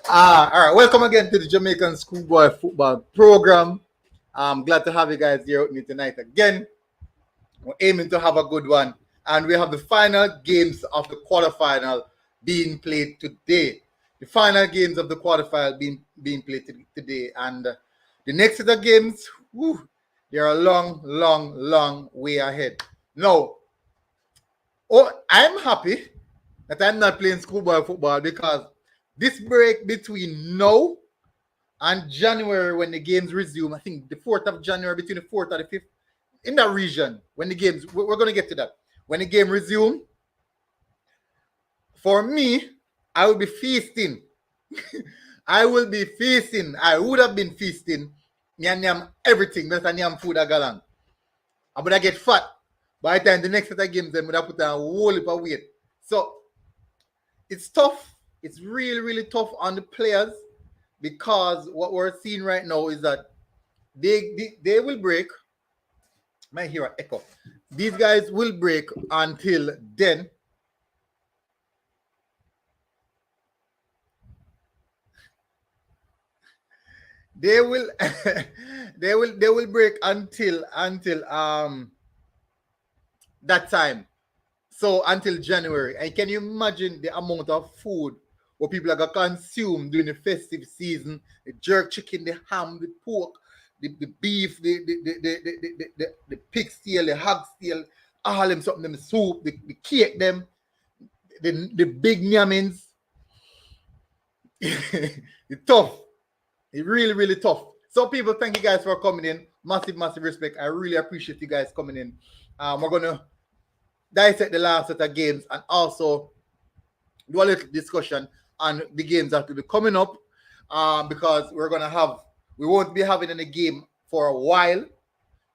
All right, welcome again to the Jamaican Schoolboy Football Program. I'm glad to have you guys here with me tonight again. We're aiming to have a good one, and we have the final games of the quarterfinal being played today. The final games of the quarterfinal being played today, and the next set of games, they're a long way ahead. Now, I'm happy that I'm not playing schoolboy football because this break between now and January when the games resume, I think the 4th of January, between the 4th and the 5th, in that region, when the games, we're going to get to that. When the game resume, for me, I will be feasting. I will be feasting. I would have been feasting. Nyam everything. That's a nyam food agalang. I'm going to get fat. By the time the next set of games, I'm going to put on a whole heap of weight. So, it's tough. It's really tough on the players because what we're seeing right now is that they will break. Might hear an echo. These guys will break until then. They will they will break until that time. So until January. And can you imagine the amount of food what people are gonna consume during the festive season? The jerk chicken, the ham, the pork, the beef, the pig's tail, the hog's tail, all them something, them soup, the cake, them, the big yammins. It's tough. It's really tough. So people, thank you guys for coming in. Massive respect. I really appreciate you guys coming in. We're gonna dissect the last set of games and also do a little discussion on the games that will be coming up because we won't be having any game for a while. We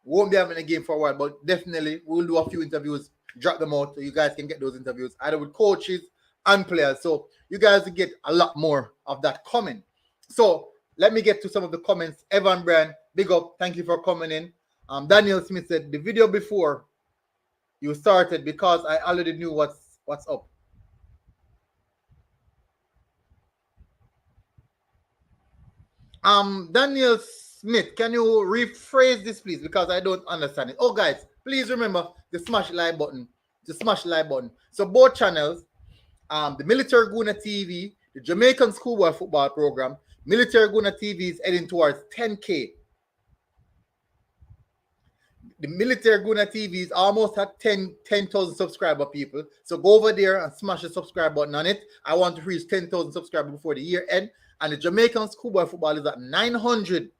won't be having a game for a while, but definitely we'll do a few interviews, drop them out so you guys can get those interviews either with coaches and players. So you guys will get a lot more of that coming. So let me get to some of the comments. Evan Brand, big up. Thank you for coming in. Daniel Smith said the video before you started because I already knew what's up. Daniel Smith, can you rephrase this, please? Because I don't understand it. Oh, guys, please remember to smash the like button. So both channels, the Military Guna TV, the Jamaican Schoolboy Football Program, Military Guna TV is heading towards 10K. The Military Guna TV is almost at 10,000 subscriber people. So go over there and smash the subscribe button on it. I want to reach 10,000 subscribers before the year end. And the Jamaican Schoolboy Football is at 900.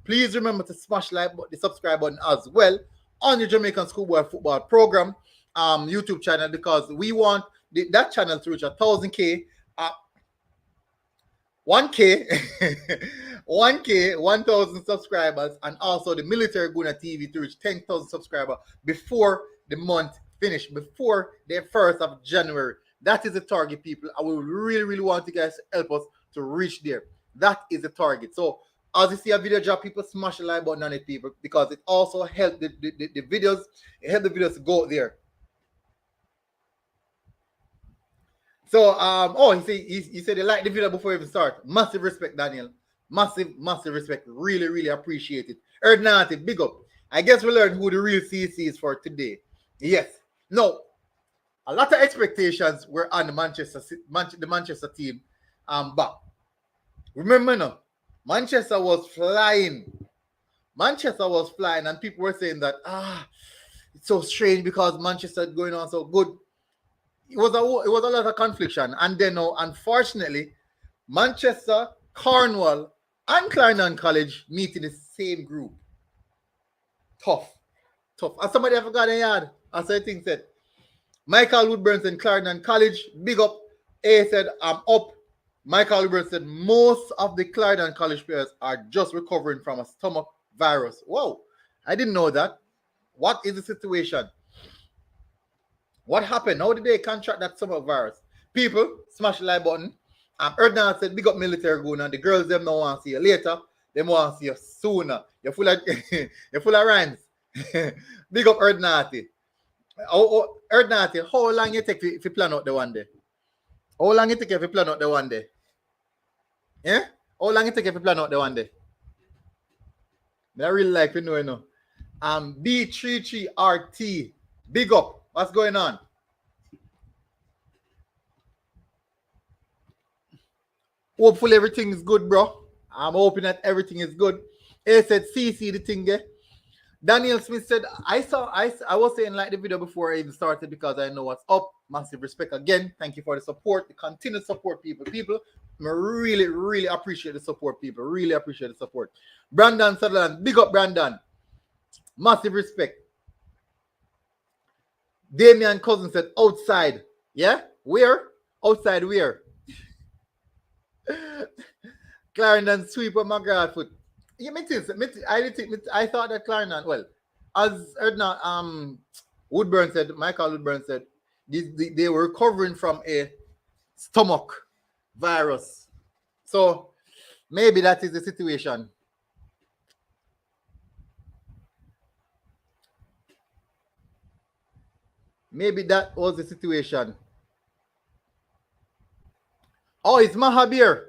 Please remember to smash the subscribe button as well on the Jamaican Schoolboy Football Program YouTube channel because we want that channel to reach 1,000K. 1,000 subscribers, and also the Military Guna TV to reach 10,000 subscribers before the month finish, before the 1st of January. That is the target, people. I will really want you guys to help us to reach there. That is the target. So as you see a video drop, people smash the like button on it, people, because it also helps the videos. It helps the videos to go there. So, he said he liked the video before we even start. Massive respect, Daniel. Massive respect. Really appreciate it. Erdnati, big up. I guess we learned who the real CC is for today. Yes. No, a lot of expectations were on the Manchester team. But remember now, Manchester was flying. And people were saying that, it's so strange because Manchester is going on so good. It was a lot of confliction, and then unfortunately, Manchester, Cornwall, and Clarendon College meet in the same group. Tough. And somebody I forgot in yard. As I think said, Michael Woodburn and Clarendon College, big up. A said, I'm up. Michael Woodburn said most of the Clarendon College players are just recovering from a stomach virus. Whoa, I didn't know that. What is the situation? What happened? How did they contract that stomach virus? People, smash the like button. Erdnan said, big up Military Guna. The girls, them don't want to see you later. They want to see you sooner. You're full of rhymes. Big up Erdnati. Erdnati, how long you take if you plan out the one day? How long it take if you plan out the one day? Yeah? How long it take if you plan out the one day? I really like to know, you know. B33RT. Big up. What's going on? Hopefully everything is good, bro. I'm hoping that everything is good. He said CC the thing there. Daniel Smith said, I was saying like the video before I even started because I know what's up. Massive respect again. Thank you for the support, the continued support, people. People, I really, really appreciate the support, people. Really appreciate the support. Brandon Sutherland, big up, Brandon. Massive respect. Damian Cousin said, outside. Yeah? Where? Outside where? Clarendon sweep of McGrath foot. Yeah, I thought that Clarendon, well, as Woodburn said, Michael Woodburn said, they were recovering from a stomach virus. So maybe that is the situation. Maybe that was the situation. Oh, it's Mahabir.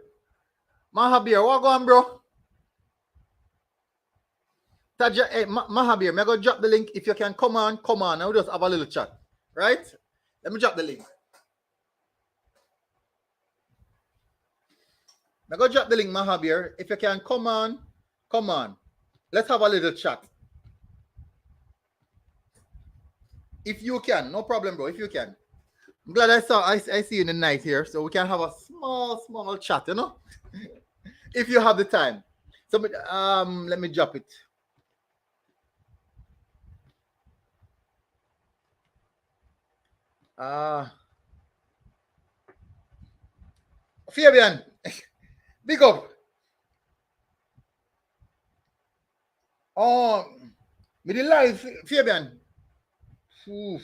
Mahabir, what going, bro? Taja, hey, Mahabir, may I go drop the link? If you can come on. I'll just have a little chat. Right? Let me drop the link. May I go drop the link, Mahabir. If you can come on. Let's have a little chat. If you can, no problem, bro. If you can. I'm glad I see you in the night here, so we can have a small chat, you know? If you have the time. So let me drop it. Fabian, big up. Oh, me the live, Fabian. Oof.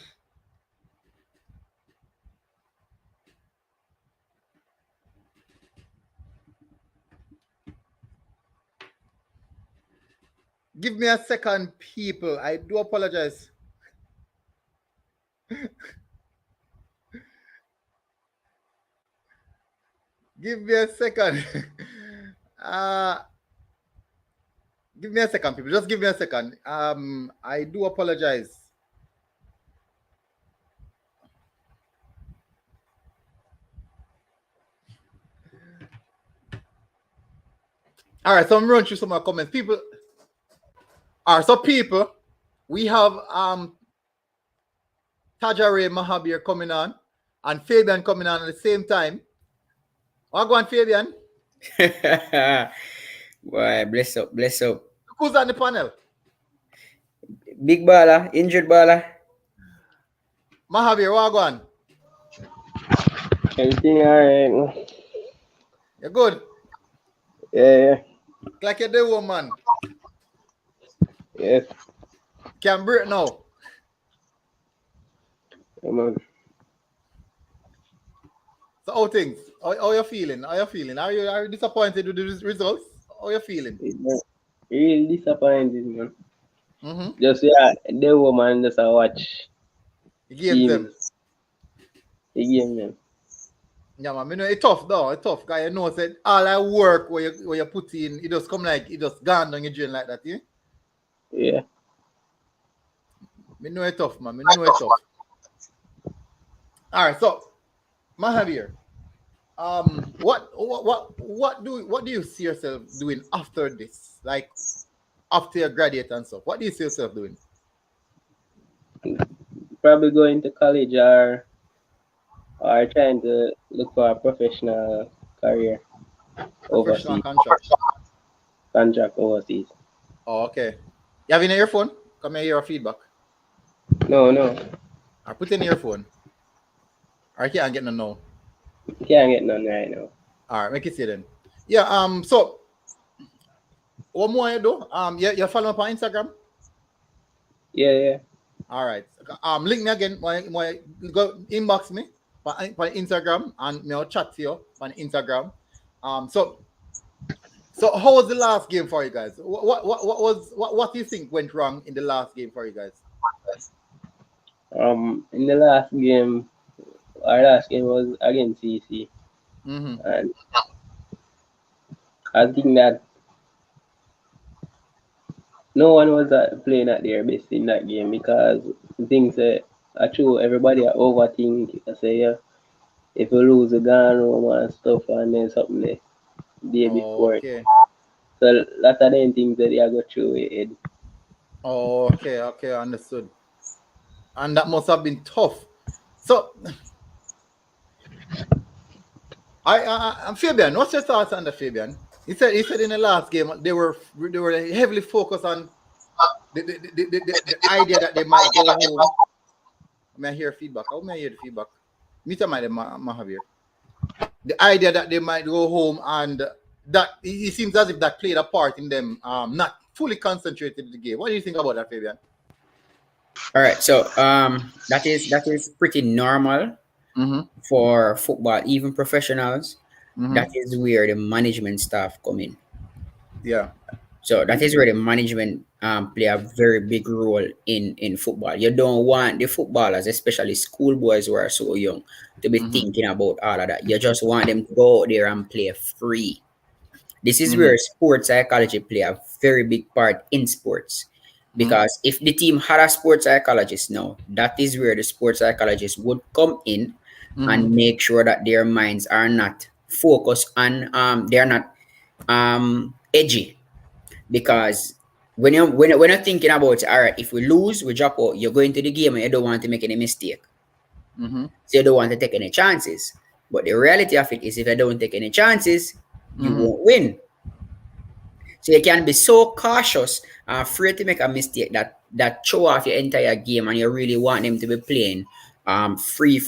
Give me a second, people. I do apologize. Give me a second. Give me a second, people. Just give me a second. I do apologize. All right, so I'm running through some more comments. People. All right, so people, we have Tajare Mahabir coming on and Fabian coming on at the same time. What go on, Fabian? Boy, bless up. Who's on the panel? Big baller, injured baller. Mahabir, what go on? Everything alright. You're good? Yeah. Like you're the woman. Yes. Can breathe now. Come on. So how things? How you feeling? Are you disappointed with the results? How you feeling? Really disappointed, man. Mm-hmm. Just the woman just watch You gave them. The game them. Yeah, man. You know it's tough though. It's tough. Cause you know said all that work where you put in, it just come like it just gone down your drain like that, yeah? Yeah. Me know it's tough, man. Me know it's tough. All right, so Mahavir, what do you see yourself doing after this? Like after you graduate and stuff, what do you see yourself doing? Probably going to college or trying to look for a professional career Professional overseas. Contract overseas. Oh, okay. You have an earphone? Come here, hear feedback. No. I put in earphone. I can't get none now. Can't get none right now. All right, make it see then. Yeah. So what more you do? You follow up on Instagram? Yeah. All right. Link me again. Go inbox me on Instagram and me chat to you on Instagram. So how was the last game for you guys? What do you think went wrong in the last game for you guys? In the last game, our last game was against CC, Mm-hmm. and I think that no one was playing at their best in that game because things are true. Everybody are overthink. I say yeah, if you lose a gun home and stuff, and then something the day before, Okay. so lot of them things that they are go through your head. Okay. Okay. Understood. And that must have been tough. So, Fabian, what's your thoughts on the Fabian? He said in the last game they were heavily focused on the idea that they might go home. May I hear feedback? How may I hear the feedback? Meet my Mahavir. The idea that they might go home and that it seems as if that played a part in them not fully concentrated in the game. What do you think about that, Fabian? All right, so that is pretty normal Mm-hmm. for football, even professionals. Mm-hmm. That is where the management staff come in. Yeah. So that is where the management play a very big role in football. You don't want the footballers, especially schoolboys who are so young, to be Mm-hmm. thinking about all of that. You just want them to go out there and play free. This is Mm-hmm. where sports psychology play a very big part in sports. Mm-hmm. Because if the team had a sports psychologist now, that is where the sports psychologist would come in and Mm-hmm. make sure that their minds are not focused on they're not edgy. Because when you're thinking about, all right, if we lose, we drop out, you're going to the game and you don't want to make any mistake. Mm-hmm. So you don't want to take any chances. But the reality of it is if you don't take any chances, you Mm-hmm. won't win. So you can be so cautious and afraid to make a mistake that throw off your entire game, and you really want them to be playing free.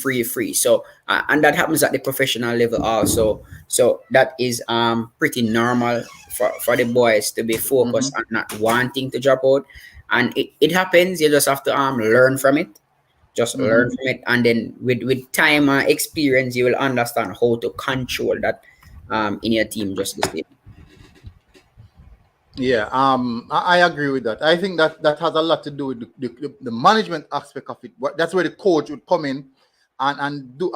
So and that happens at the professional level also. So that is pretty normal for the boys to be Mm-hmm. focused on not wanting to drop out. And it happens, you just have to learn from it. Just Mm-hmm. learn from it, and then with time and experience you will understand how to control that in your team just the same. Yeah, I agree with that. I think that has a lot to do with the management aspect of it. That's where the coach would come in and do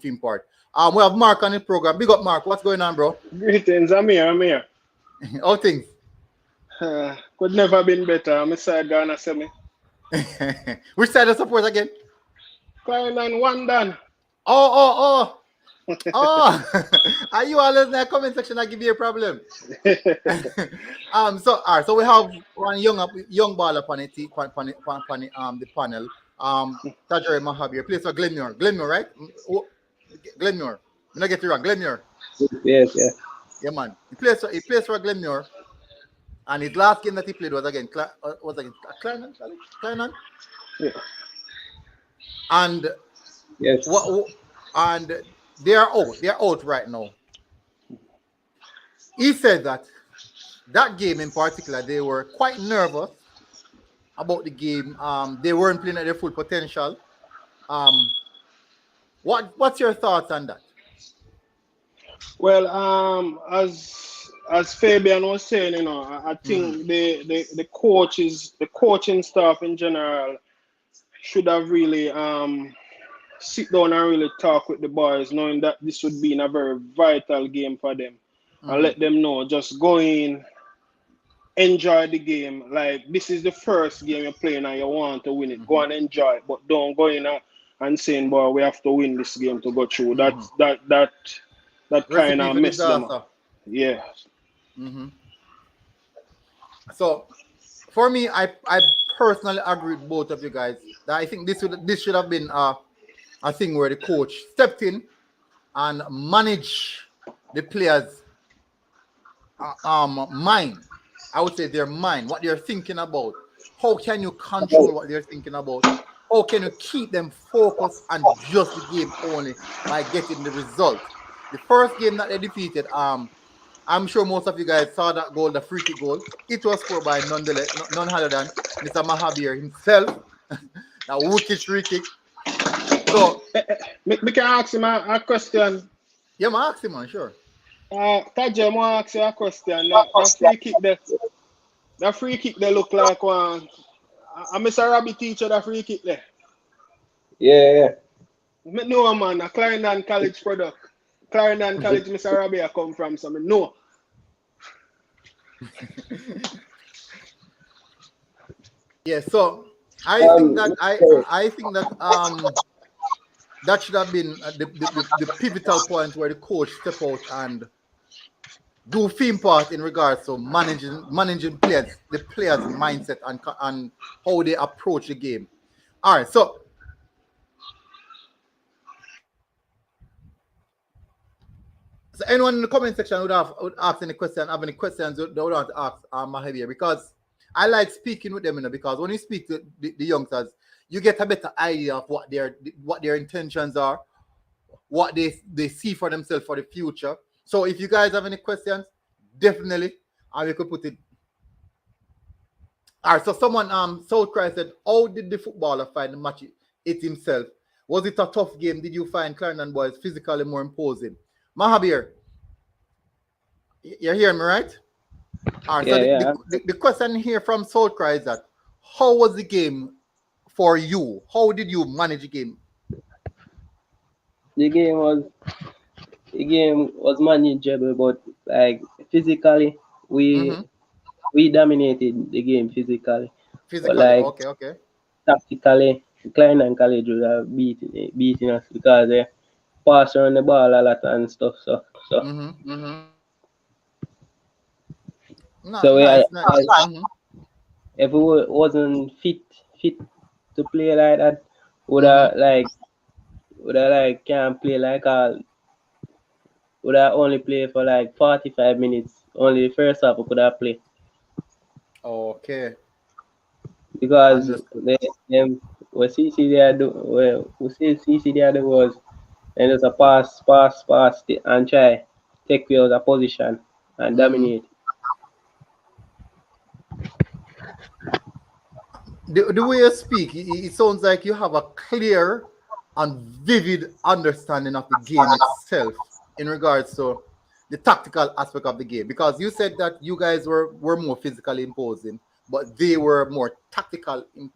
film part. We have Mark on the program. Big up, Mark. What's going on, bro? Greetings, I'm here, I'm here. How things? Could never been better. I'm inside Ghana semi. Which side of support again? Clarendon, one done. Oh. Are you all in the comment section? I give you a problem. So all right, so we have one young baller upon it, the panel. Tajari Mahabir plays for Glenmore. Glenmore, right? Glenmore. I'm not get it wrong. Glenmore. Yes, yeah. Yeah, man. He plays for Glenmore, and his last game that he played was against Clarendon. Clarendon. Yeah. And Yes. and they are out. They are out right now. He said that game in particular, they were quite nervous about the game. They weren't playing at their full potential. Um, what's your thoughts on that? Well, as Fabian was saying, I Mm-hmm. think the coaches, the coaching staff in general, should have really sit down and really talk with the boys, knowing that this would be in a very vital game for them, and Mm-hmm. let them know just go in, enjoy the game. Like this is the first game you're playing and you want to win it. Go Mm-hmm. and enjoy it, but don't go in and saying, "Boy, we have to win this game to go through." Mm-hmm. That kind Recipe of for mess them up. disaster. Yeah. Mm-hmm. So for me, I personally agree with both of you guys. That I think this should have been a thing where the coach stepped in and managed the players' mind. I would say their mind, what they're thinking about. How can you control what they're thinking about? How can you keep them focused on just the game only by getting the result? The first game that they defeated, I'm sure most of you guys saw that goal, the free kick goal. It was scored by none other than Mr. Mahabir himself. That wicked free kick. So, Me can ask him a question. yeah, I ask him, man, sure. Tajem, I want to ask you a question. That free kick they look like one. I Mr. Rabbit teacher that free kick there. Yeah, yeah. Me know, man, a Clarendon College product. Clarendon College, Mr. Rabia come from, so me know. Yeah, so I think that that should have been the pivotal point where the coach step out and do theme part in regards to managing players, the players' mindset and how they approach the game. All right, so anyone in the comment section would ask any question, have any questions they would want to ask Mahavir, because I like speaking with them, because when you speak to the youngsters, you get a better idea of what their intentions are, what they see for themselves for the future. So if you guys have any questions, definitely, we could put it. All right, so someone Southcry said, how did the footballer find the match it himself? Was it a tough game? Did you find Clarendon boys physically more imposing? Mahabir, you're hearing me, right? All right, so the question here from Southcry is that, how was the game for you? How did you manage the game? The game was manageable, but like physically, we dominated the game physically. But like okay. tactically, Clarendon College would have beating us because they pass around the ball a lot and stuff. So Nice. if we wasn't fit to play like that, would have can't play like all. Would have only play for like 45 minutes. Only the first half we could have played. Okay. Because what CC there do was, and there's a pass and try take away the position and dominate. The way you speak, it sounds like you have a clear and vivid understanding of the game itself in regards to the tactical aspect of the game. Because you said that you guys were more physically imposing, but they were more tactical in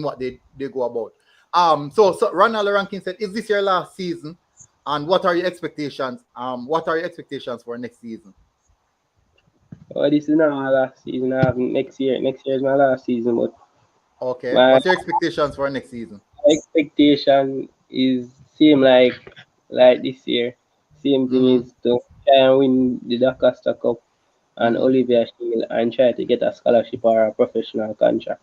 what they go about. So Ronald Rankin said, "Is this your last season? And what are your expectations? What are your expectations for next season?" Oh, this is not my last season. I have next year. Next year is my last season, but okay. What's your expectations for next season? Expectation is same like this year. Same thing is to try and win the Doncaster Cup and Olivia Shield and try to get a scholarship or a professional contract.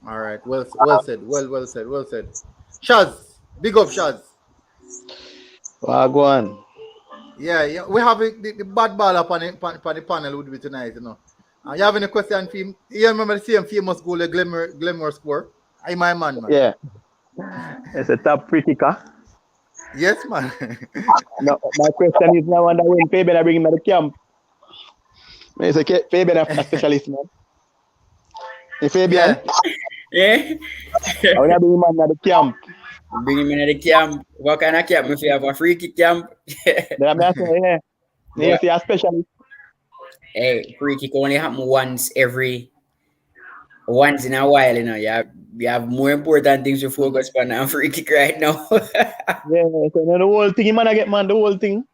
All right. Well said. Well said. Shaz, big up Shaz. Go on. Yeah. We have the bad ball up on the panel would be tonight, You have any question for him? You remember the same famous goal the Glenmore score? I'm my man. Yeah. It's a top free kicker. Yes, man. No, my question is now, when Fabian I bring him at the camp. It's okay, Fabian a specialist, man. Hey, Fabian. Yeah. I want to bring him at the camp. Bring him in at the camp. What kind of camp? If you have a free kick camp. Then I'm asking, yeah. See a specialist. Hey, free kick only happen once in a while, You have more important things to focus on than free kick right now. Yeah, so the whole thing, man, I get the whole thing.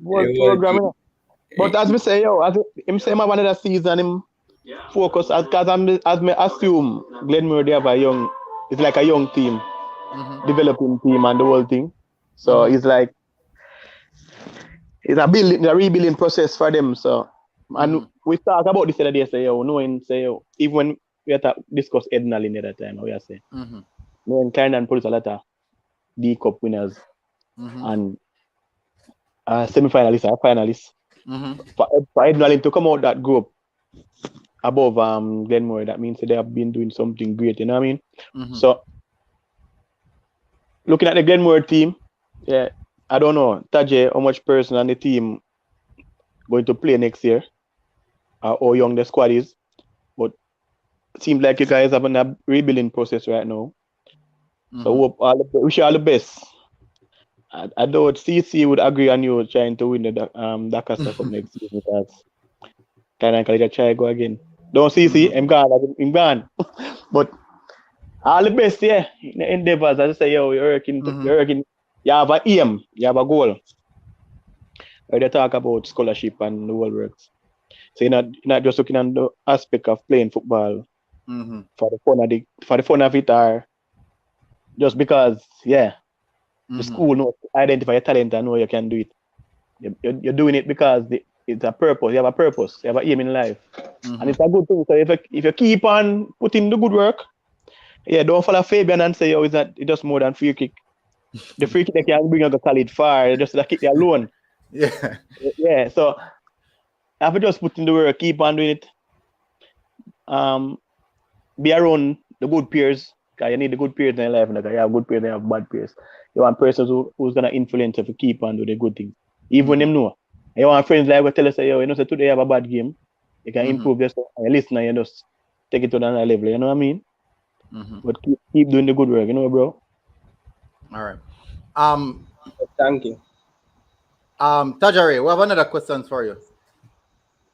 Whole program, But as me say, as him say, I wanted a season, him focus, because as me assume, Glenmore, they have it's like a young team, developing team and the whole thing. So it's like, it's a rebuilding process for them. So, and we talk about this the other day, even when we had to discuss Edna in the other time, we are saying, knowing Clarendon produced a lot of D Cup winners and semi-finalists or finalists. For Edna to come out that group above Glenmore, that means they have been doing something great, you know what I mean? So, looking at the Glenmore team, yeah, I don't know, Tajay, how much person on the team going to play next year, how young the squad is, but it seems like you guys have a rebuilding process right now. So wish you all the best. I know CC would agree on you trying to win the Doncaster Cup next season, because Clarendon College try go again. Don't see, I'm gone. I'm gone. But all the best, yeah. In the endeavors, as I say, yo, you're working. You have a aim, you have a goal. Where they talk about scholarship and the whole works. So you're not just looking at the aspect of playing football for the fun of it, or just because, yeah, the school knows identify your talent and know you can do it. You're doing it because it's a purpose. You have a purpose. You have an aim in life, and it's a good thing. So if you keep on putting the good work, yeah, don't follow Fabian and say, oh, it's just more than free kick. The free kick they can bring you to college far, just like kick you alone. Yeah. Yeah. So have to just put in the work, keep on doing it. Be around the good peers. Cause you need the good peers in your life. Because you have good peers, you have bad peers. You want persons who's gonna influence you to keep on doing the good things, even when them know. You want friends like will tell us, yo, say today you have a bad game, you can improve yourself. And you listen and you just take it to another level. You know what I mean? But keep doing the good work, bro. All right. Thank you. Tajari, we have another question for you.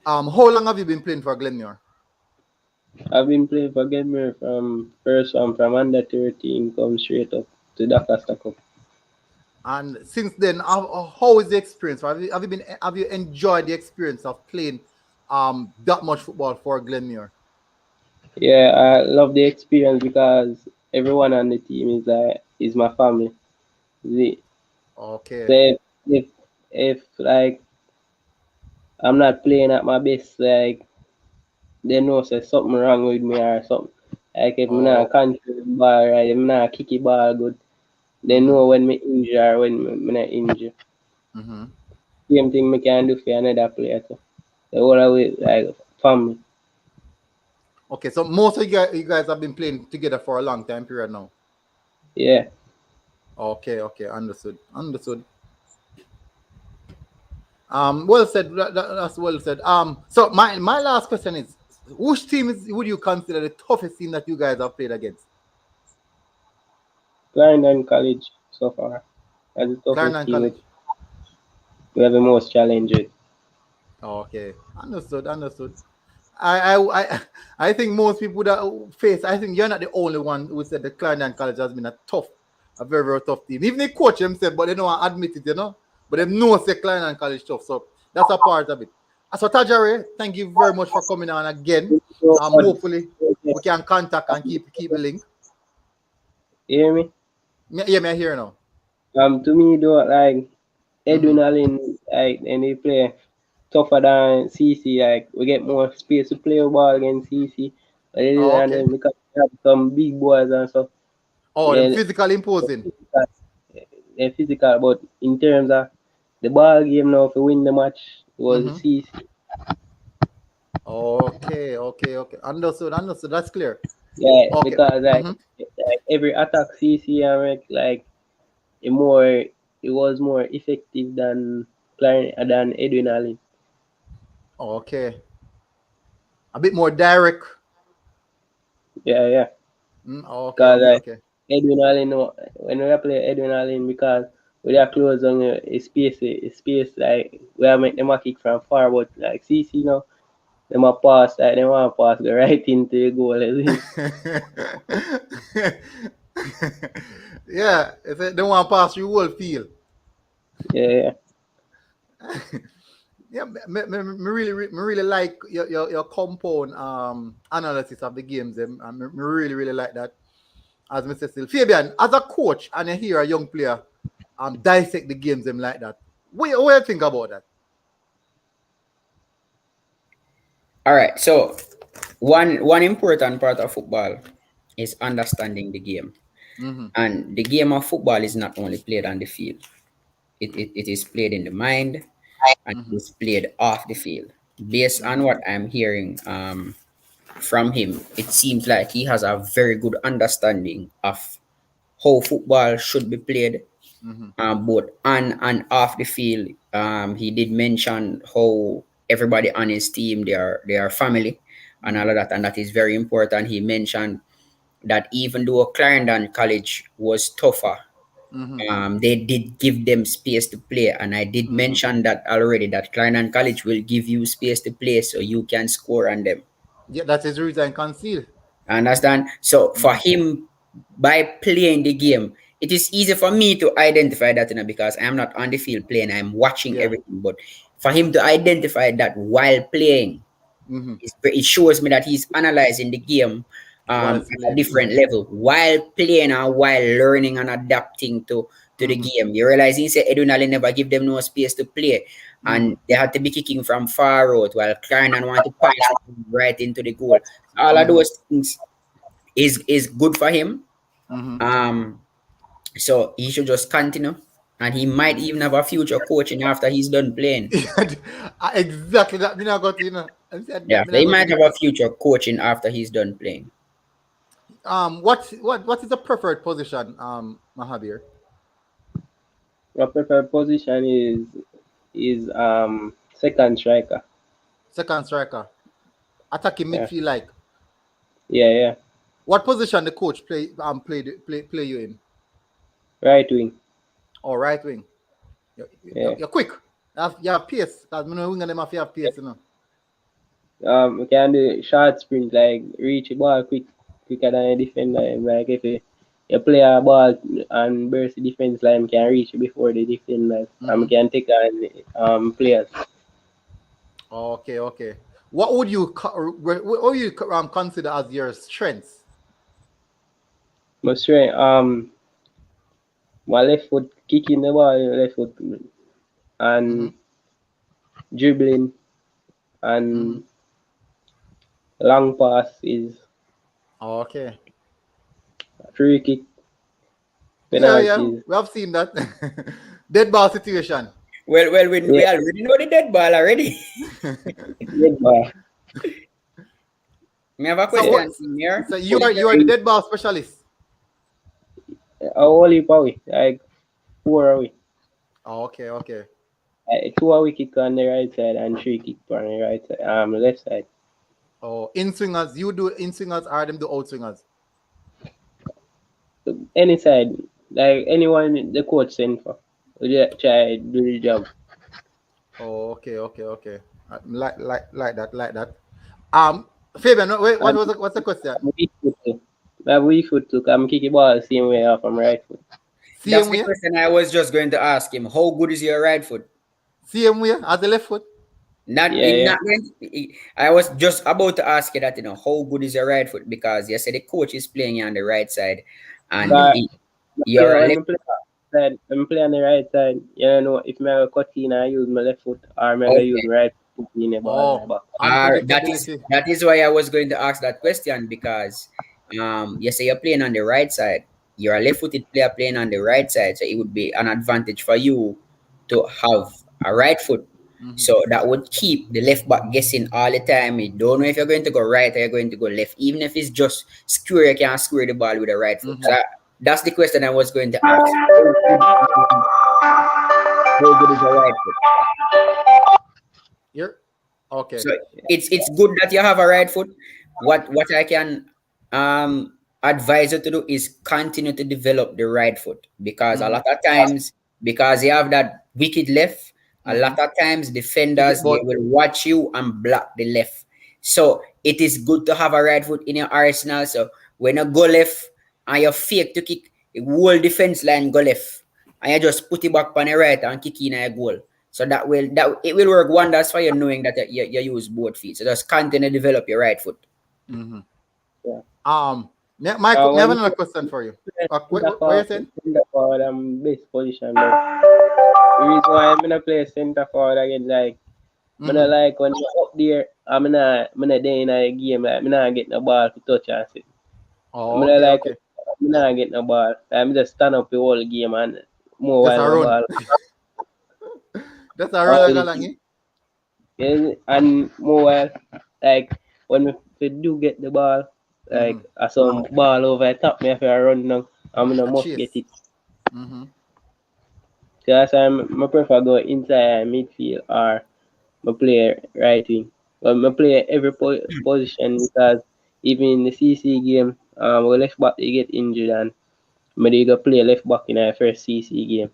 How long have you been playing for Glenmore? I've been playing for Glenmore from under 13, come straight up to the Costa Cup. And since then, how is the experience? Have you enjoyed the experience of playing that much football for Glenmore? Yeah, I love the experience because everyone on the team is my family. Okay. So if like I'm not playing at my best, like they know say something wrong with me or something. Like if I'm not control the ball right, if I'm not kick the ball good, they know when me injure or when me not injure. Same thing me can do for another player too. The whole way like family. Okay, so most of you guys have been playing together for a long time period now. Yeah. Okay, understood. Well said. That's well said. So my last question is, which team would you consider the toughest team that you guys have played against? Clarendon College so far. That's the toughest Clarendon team College. we have the most challenges. Okay, understood. I think most people that face. I think you're not the only one who said the Clarendon College has been a very very tough team. Even the coach himself, but they don't want to admit it, But they know say Clarendon College tough, so that's a part of it. So Tajari, thank you very much for coming on again. Hopefully we can contact and keep the link. You hear me? Yeah, me here now. To me though, like Edwin Allen, like and they play tougher than CC. Like we get more space to play a ball against CC. But Oh, and okay. then because we have some big boys and stuff. Oh, them Yeah, physical imposing. they're physical, but in terms of the ball game now, if we win the match, it was CC. Okay. Understood. That's clear. Yeah, Okay. because like every attack CC and like it was more effective than Edwin Allen. Okay. A bit more direct. Yeah. Because Okay. Edwin Allen, when we play Edwin Allen, because we are close on a space like we are make them a kick from far, but like CC now, them a pass, like them want to pass the right into the goal. Yeah, if they want to pass you whole field. Yeah. Yeah, me really like your compound analysis of the games. Me really like that. As Mr. Still, Fabian, as a coach, and you hear a young player dissect the games them like that. What you think about that? All right. So one important part of football is understanding the game. And the game of football is not only played on the field. It is played in the mind and it is played off the field. Based on what I'm hearing from him, it seems like he has a very good understanding of how football should be played, both on and off the field. He did mention how everybody on his team they are family and all of that, and that is very important. He mentioned that even though Clarendon College was tougher, they did give them space to play, and I did mention that already. That Clarendon College will give you space to play, so you can score on them. Yeah, that is reason conceal. Understand? So for him, by playing the game, it is easy for me to identify that, because I am not on the field playing, I'm watching Yeah. everything. But for him to identify that while playing, Mm-hmm. it shows me that he's analyzing the game While at a playing. different level while playing and while learning and adapting to the Mm-hmm. game. You realize he said Edunali never give them no space to play, Mm-hmm. and they had to be kicking from far out while Clarendon want to pass it right into the goal. All of Mm-hmm. those things is good for him. Mm-hmm. Um, so he should just continue, and he might even have a future coaching after he's done playing. Exactly that. Me not got I said Yeah, that. Me so not he got might have a future coaching after he's done playing. What is the preferred position, Mahabir? My preferred position is second striker. Second striker, attacking Yeah, midfield. Like yeah. what position the coach play you in? Right wing. Or right wing? Yeah. You're quick. You have pace. Because me know winger them have pace. We can do short sprint like reach the ball quicker than a defender. Like if you play a ball and burst the defense line, can reach it before the defender. Mm-hmm. Can take on players. Okay. What would you consider as your strengths? But straight my left foot kicking the ball, left foot Mm-hmm. and dribbling Mm-hmm. and long pass is Okay. free kick, Yeah. penalties. We have seen that. Dead ball situation. Well, we Yeah, already know the dead ball already. good ball. Me have a So Yeah. what? question here. So you are the dead ball specialist. Only away, like 4 away. Okay. Two away kick on the right side and three kick on the right side, left side. Oh, in swingers. You do in swingers or them do out swingers. Any side, like anyone the coach send for, we just try do the job. Oh, okay. Like that. Fabian, wait, And what's the question? weak foot too. My weak foot too. I'm kick the ball the same way off from right foot. That's Same the way, question I was just going to ask him. How good is your right foot? same way as the left foot. Not Yeah, him. yeah. Not going. I was just about to ask you that. How good is your right foot? Because you said the coach is playing you on the right side, and Mm-hmm. But you're a when left. I play side, when I play on the right side, you don't know if I cut in and use my left foot or I'm gonna use Okay. my right foot in the ball in the Oh, back. unpredictability. That is why I was going to ask that question, because you say you're playing on the right side. You're a left-footed player playing on the right side, so it would be an advantage for you to have a right foot. Mm-hmm. So that would keep the left back guessing all the time. You don't know if you're going to go right or you're going to go left. Even if it's just square, you can square the ball with the right foot. So Mm-hmm. that's the question I was going to ask. How good is your right foot? You're okay. So it's good that you have a right foot. What I can advise you to do is continue to develop the right foot, because a Mm-hmm. lot of times, because you have that wicked left, a Mm-hmm. lot of times You get defenders, they both. will watch you and block the left. So it is good to have a right foot in your arsenal. So when you go left and you fake to kick, the whole defense line go left, and you just put it back on the right and kick in a goal. So that it will work wonders for you, knowing that you use both feet. So just continue to develop your right foot. Mm-hmm. Yeah. Me have When another question for you. What you saying? center forward, I'm best position. But the reason why I'm gonna play center forward again, like I'm not Mm-hmm. like when you're up there, I'm not there in a game, like I'm not getting the ball to touch and sit. I'm Oh, not like okay. I'm not getting the ball. I'm just stand up the whole game and more Just while a the run. ball. Just a run like a All langy. and more while like when we do get the ball, Mm-hmm. like I some ball over the top me if I run now, I'm gonna A must get chase. it. Mm-hmm. Because I prefer go inside midfield or I play right wing. But I play every position because even in the CC game, we left back they get injured and I they go play left back in our first CC game.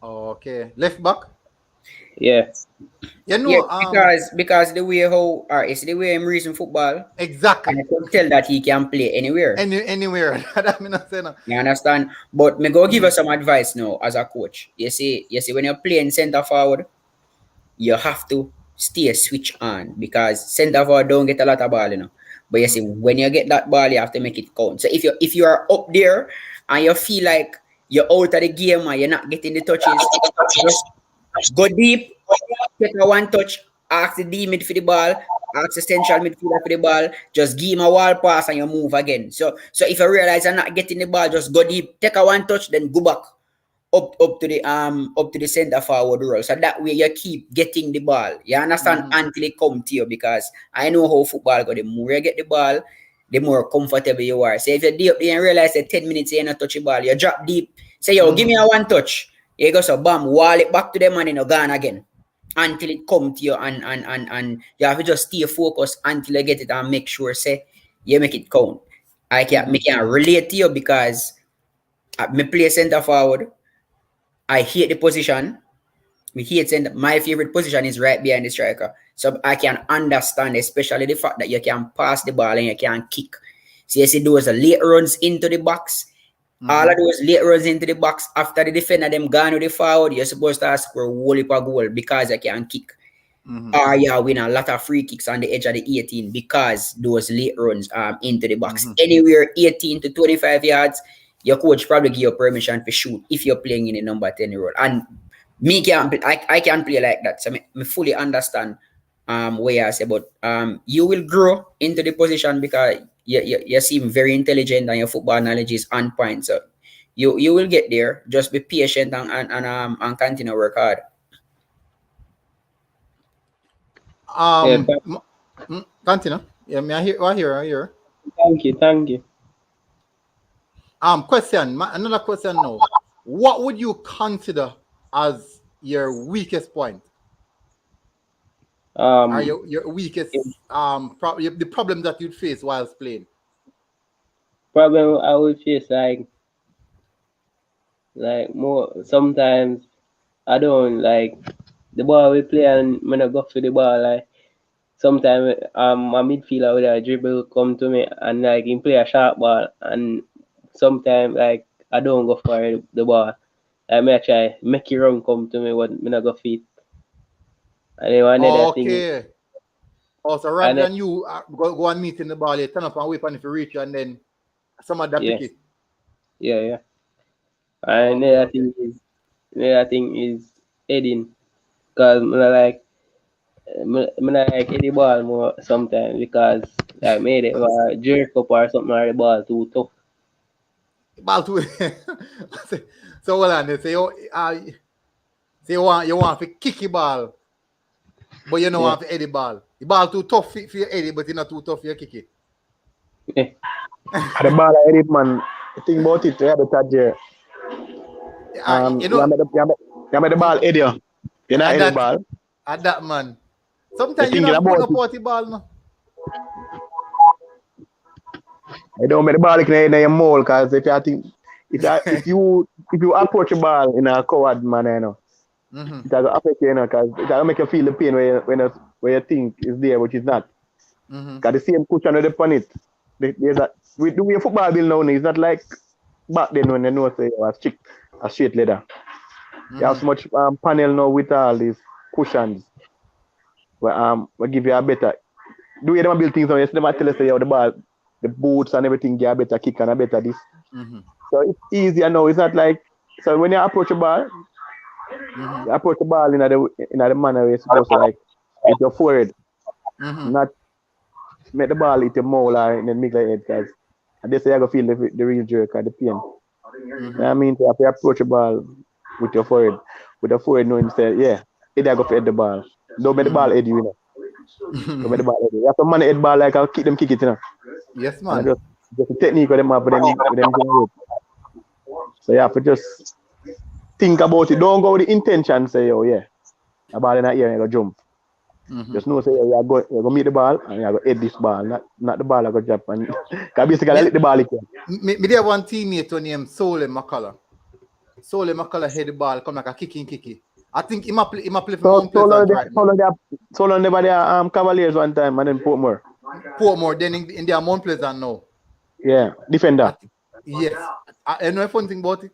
Okay. Left back. Yeah. You Yeah, know, because the way how or it's the way I'm reason football, exactly. and I can tell that he can play anywhere. Anywhere. That me not say no. You understand? But me go give you some advice now as a coach. You see, when you're playing center forward, you have to stay switch on because center forward don't get a lot of ball, you know. But you see, when you get that ball, you have to make it count. So if you are up there and you feel like you're out of the game and you're not getting the touches, just go deep, take a one touch, ask the D mid for the ball, ask the central midfielder for the ball, just give him a wall pass and you move again. So if you realize you're not getting the ball, just go deep, take a one touch, then go back up to the center forward role. So that way you keep getting the ball. You understand until it come to you because I know how football go. The more you get the ball, the more comfortable you are. So if you're deep there and realize that 10 minutes you're not touch the ball, you drop deep. Say yo, give me a one touch. You go so bam, wall it back to them and you know gone again. Until it come to you and you have to just stay focused until you get it and make sure say you make it count. I can relate to you because me play center forward. I hate the position. We hate center. My favorite position is right behind the striker. So I can understand, especially the fact that you can pass the ball and you can kick. So you see those late runs into the box. All of those late runs into the box after the defender them gone with the forward, you're supposed to score a whole heap of goal because you can kick. Or you win a lot of free kicks on the edge of the 18 because those late runs into the box. Anywhere 18 to 25 yards, your coach probably give you permission to shoot if you're playing in a number 10 role. And me I can't play like that. So I fully understand where I say, but you will grow into the position because you seem very intelligent and your football knowledge is on point. So you will get there. Just be patient and continue to work hard. Continue. Yeah, me I hear. Thank you. Question. Another question now. What would you consider as your weakest point? Are your weakest the problem that you'd face whilst playing? Problem I would face like more sometimes I don't like the ball we play and when I go for the ball like sometimes my midfielder with a dribble come to me and like he play a sharp ball and sometimes like I don't go for the ball. Like me I try make it run come to me when I go fit. And then one other thing Okay. Also, rather than you go and meet in the ball, you turn up and wait on if you reach you and then somebody that pick it. Yeah. And another thing is heading. Because I like hit the ball more sometimes because like made it jerk up or something or the ball too tough. Ball too. So hold on. So you want to kick the ball, but you don't want to head the ball. The ball too tough for your head, but it's not too tough for your kick it. The ball I hit, man. Think about it. You have to touch there. You made the ball head you. You not head the ball. At that man. Sometimes you don't put up the ball no. I don't make the ball in your mole because if you approach the ball in a coward manner, you know, it will affect you, because it will make you feel the pain where you think is there, which is not. Because the same cushion with upon it. With the way football bill now, it's not like back then when you know say you was a straight leather. You have so much panel now with all these cushions. Will give you a better. The way them build things now, you see them tell us say the ball, the boots and everything get a better kick and a better this. So it's easier now. It's not like so when you approach the ball, you approach the ball in the manner where you're supposed to like with your forehead. Not make the ball hit your mouth or in the middle of the head because they say you're gonna feel the real jerk or the pain. You know what I mean? So if you approach the ball with your forehead, knowing say, yeah, either go for head the ball. Don't make the ball head you, know. Don't make the ball head you. You have to man head ball like I'll kick it, you know. Yes, man. Just the technique of them have with them so you have to just think about it. Don't go with the intention, say, oh yeah, the ball in the ear and you go jump. Just know say you're going to meet the ball and you're going to head this ball, not the ball I go jump. And because basically I let the ball again. Me there one teammate named Sole McCullough. Sole McCullough hit the ball, come like a kicking. I think he might play for Mount Pleasant right now. So long they were the Cavaliers one time and then Portmore. Portmore, then in their Mount Pleasant now. Yeah, defender. Yes. I know a fun thing about it.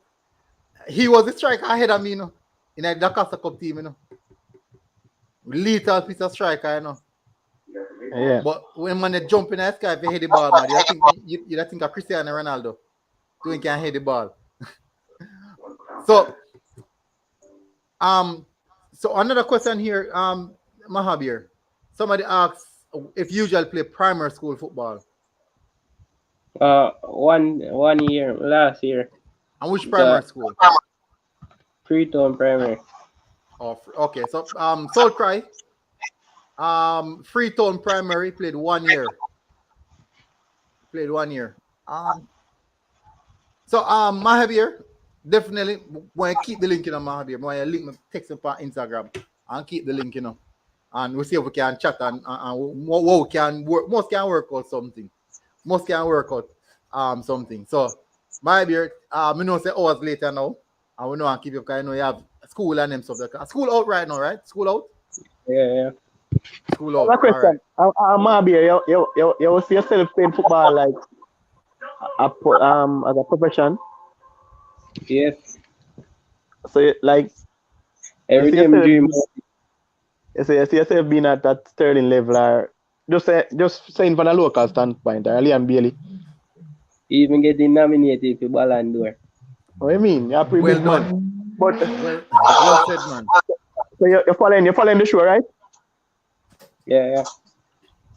He was a striker ahead of me, you know, in the Casa Cup team, you know. Lethal piece of striker, you know. Yeah. But when man they jump in the sky, if you hit the ball, man, you think of Cristiano Ronaldo. Doing can hit the ball. So another question here, Mahabir. Somebody asks if you usually play primary school football. 1 year last year. And which primary school? Freetown Primary. Oh, okay. So Soul Cry. Freetown Primary played 1 year. So Mahabir, definitely when I keep the link in Mahabir, when I link my text up on Instagram and keep the link, you know. And we'll see if we can chat and what we can work. Most can work out something. Something. So Mahabir, we know say hours later now. And we know and keep you because I know you have school and them stuff like that. School out right now, right? School out? Yeah. School out. One question. Right. Mabir, you see yourself playing football like as a profession? Yes. So like Every day I'm dream. You see yourself being at that Sterling level or just saying from a local standpoint, or Liam Bailey. Even getting nominated for Ballon d'Or. What do you mean? You're a pretty Well big done. man. But Well said, man. So you're following the show, right? Yeah.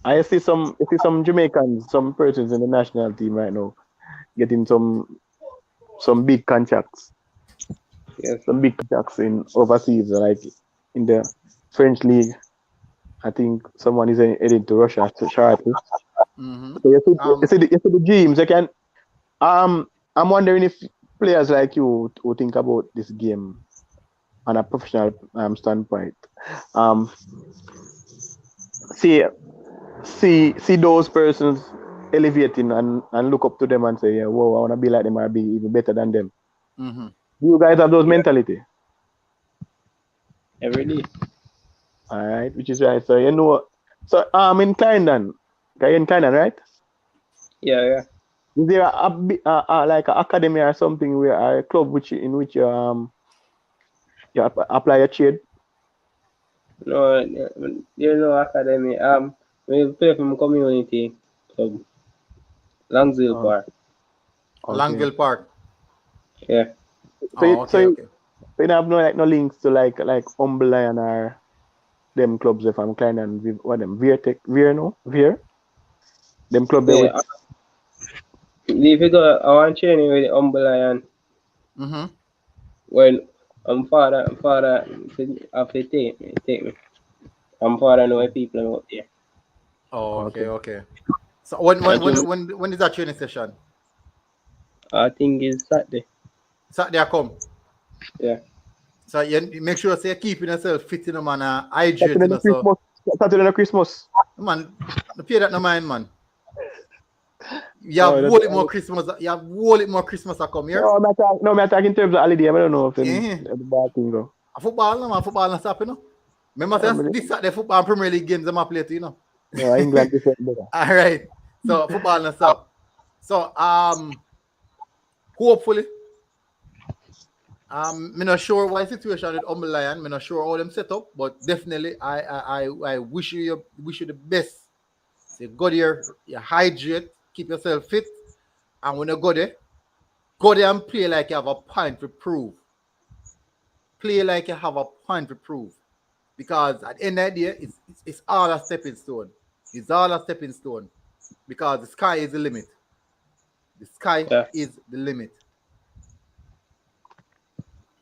I see some Jamaicans, some persons in the national team right now getting some big contracts. Yes. Some big contracts in overseas, like in the French league. I think someone is heading to Russia shortly. Mm-hmm. So you see the dreams. You can. I'm wondering if players like you who think about this game on a professional standpoint, see those persons elevating and look up to them and say, yeah, whoa, I want to be like them or be even better than them. Mm-hmm. Do you guys have those mentality? Every day. All right, which is right. So so in Clarendon, you're in Clarendon, right? Yeah. Is there like an academy or something where a club in which you apply your trade? No, there's no academy. We play from community club. Langsville Park. Okay. Langville Park. Yeah. So Okay. you have no links to like Humble Lion or them clubs if I'm Clarendon, what them Veer? Them club there with. If you go, I want training with Humble Lion. Mm-hmm. When father have to take me. Father know people out there. Oh, okay. So when is that training session? I think it's Saturday. Saturday I come. Yeah. So you make sure you're keeping yourself fit, you know, man, hydrated, you know, so Saturday Christmas. man, don't pay that no mind, man. You have whole it more Christmas. I come here. No, I'm talking in terms of holiday. I don't know if the bad thing go. Football not stop, you know. Remember this Saturday football and Premier League games I'm play too, you know. No, England different better. All right. So football not stop. So hopefully. I'm not sure what situation with Humble Lion. I'm not sure how them set up, but definitely I wish you the best. So you go there, you hydrate, keep yourself fit, and when you go there and play like you have a point to prove. Play like you have a point to prove. Because at the end of the day, it's all a stepping stone. It's all a stepping stone. Because the sky is the limit. The sky is the limit.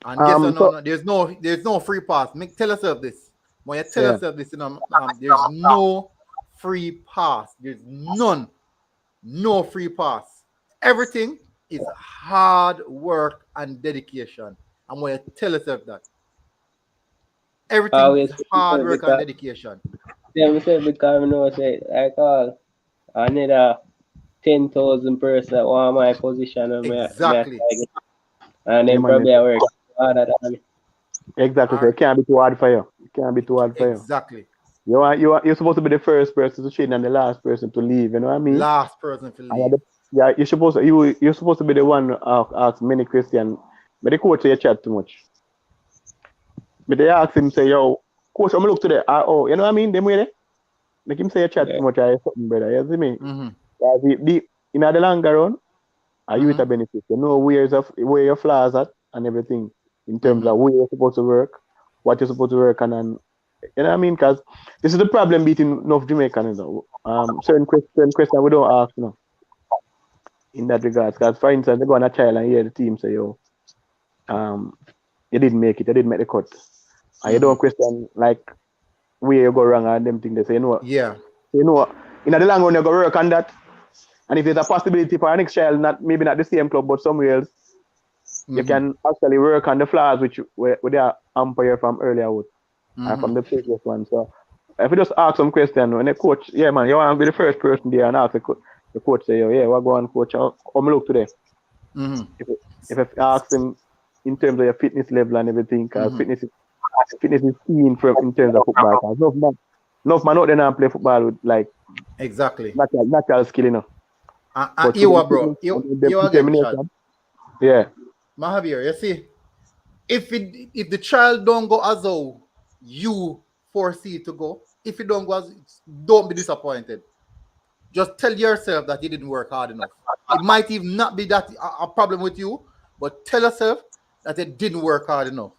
And guess what? There's no free pass. Tell yourself this. When you tell yourself this, you know, there's no free pass. There's none. No free pass. Everything is hard work and dedication. And when you tell yourself that, everything is hard work and dedication. Yeah, we say because I know say like another 10,000 person that want my position and exactly. And then probably I work harder than me. Exactly. So Or it can't be too hard for you. It can't be too hard for you. exactly. You're supposed to be the first person to change and the last person to leave. You know what I mean? Last person to And leave. you're supposed to be the one who ask many questions. But the coach say you chat too much. But they ask him say, "Yo, coach, I'm gonna look to the you know what I mean? Them way there. Make him say you chat Yeah. too much. I something brother. You see me? Mm-hmm. In the longer run, are you with a Mm-hmm. benefit? You know where your flaws at and everything in terms Mm-hmm. of where you're supposed to work, what you're supposed to work on, and you know what I mean? Because this is the problem between North Jamaica, you know. Certain question we don't ask, you know, in that regards. Because for instance, they go on a trial and hear the team say, "Yo, um, you didn't make it, you didn't make the cut," and you Mm-hmm. don't question like where you go wrong and them things. They say, Yeah. you know, in the long run you go work on that. And if there's a possibility for our next child, maybe not the same club, but somewhere else, you Mm-hmm. can actually work on the flaws which were the umpire from earlier with, or Mm-hmm. from the previous one. So if you just ask some question when the coach, yeah man, you want to be the first person there and ask the coach say, yeah, what go on coach, how me look today? Mm-hmm. If if I ask him in terms of your fitness level and everything, because Mm-hmm. fitness is key in terms of football. Cause enough man out there now play football with like Exactly. natural skill, you know. But for You them are bro. fitness You and them you again, Shad. determination, yeah. Mahavir, you see, if the child don't go as though you foresee it to go, if it don't go as, don't be disappointed. Just tell yourself that you didn't work hard enough. It might even not be that a problem with you, but tell yourself that you didn't work hard enough.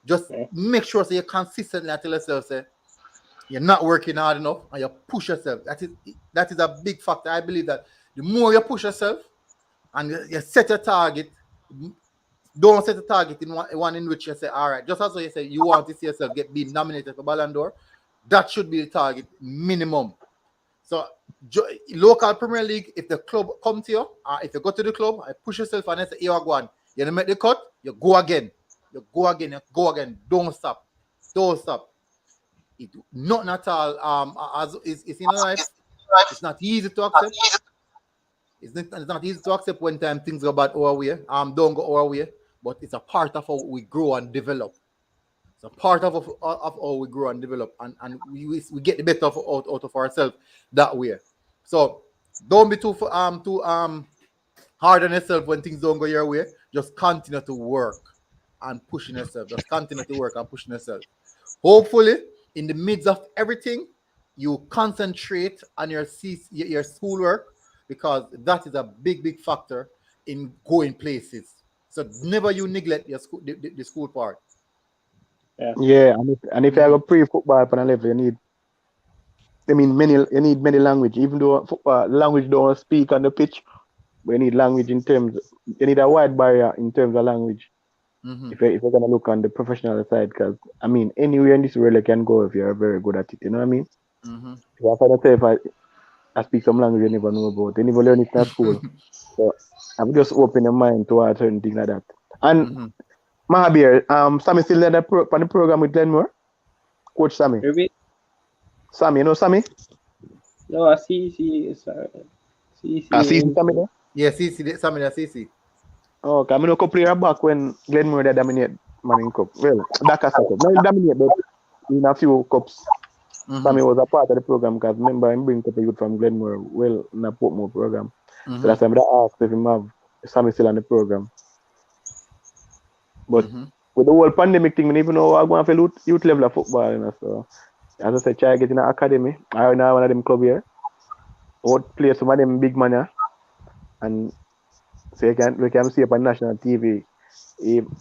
Just Yeah. make sure so you consistently tell yourself say you're not working hard enough and you push yourself. That is a big factor. I believe that the more you push yourself and you set a target, don't set a target in one in which you say, all right, just as you say you want to see yourself get being nominated for Ballon d'Or, that should be the target minimum. So local Premier League, if the club come to you, or if you go to the club, I push yourself and I say, you are going. You don't make the cut, you go again. You go again, you go again. Don't stop. Don't stop. It not at all as is in life. It's not easy to accept. It's not easy to accept when time things go bad our way. Don't go our way. But it's a part of how we grow and develop. It's a part of how we grow and develop, and we get the better out of ourselves that way. So don't be too hard on yourself when things don't go your way. Just continue to work and pushing yourself. Just continue to work and pushing yourself. Hopefully, in the midst of everything, you concentrate on your schoolwork because that is a big factor in going places. So never you neglect your the school part. Yeah. Yeah, and if you have Mm-hmm. a pre-football upon a level, you need many language. Even though football language don't speak on the pitch, but you need language in terms. You need a wide barrier in terms of language. Mm-hmm. If you're gonna look on the professional side, because anywhere in this world you can go if you're very good at it. You know what I mean? Mm-hmm. If I find out if I speak some language you never know about, you never learn it in school. So I'm just open your mind towards certain things like that. And Mm-hmm. Mahabir, Sammy still there on the program with Glenmore, Coach Sammy. Maybe Sammy, you know Sammy? no, I see, sorry. See See, Sammy there? Yeah, CC, Samina CC. Oh, I mean, no player back when Glenmore they dominate Manning Cup. Well, Dakar Cup. Not dominate, but in a few cups. Mm-hmm. Sammy was a part of the program because remember him bring couple youth from Glenmore well in a Portmore program. So Mm-hmm. that's why I asked if him have Sammy still on the program. But Mm-hmm. with the whole pandemic thing, we even know I going for youth level of football, you know. So as I said, try get in an academy. I know one of them club here. What play some of them big man here. And so we can see up on national TV.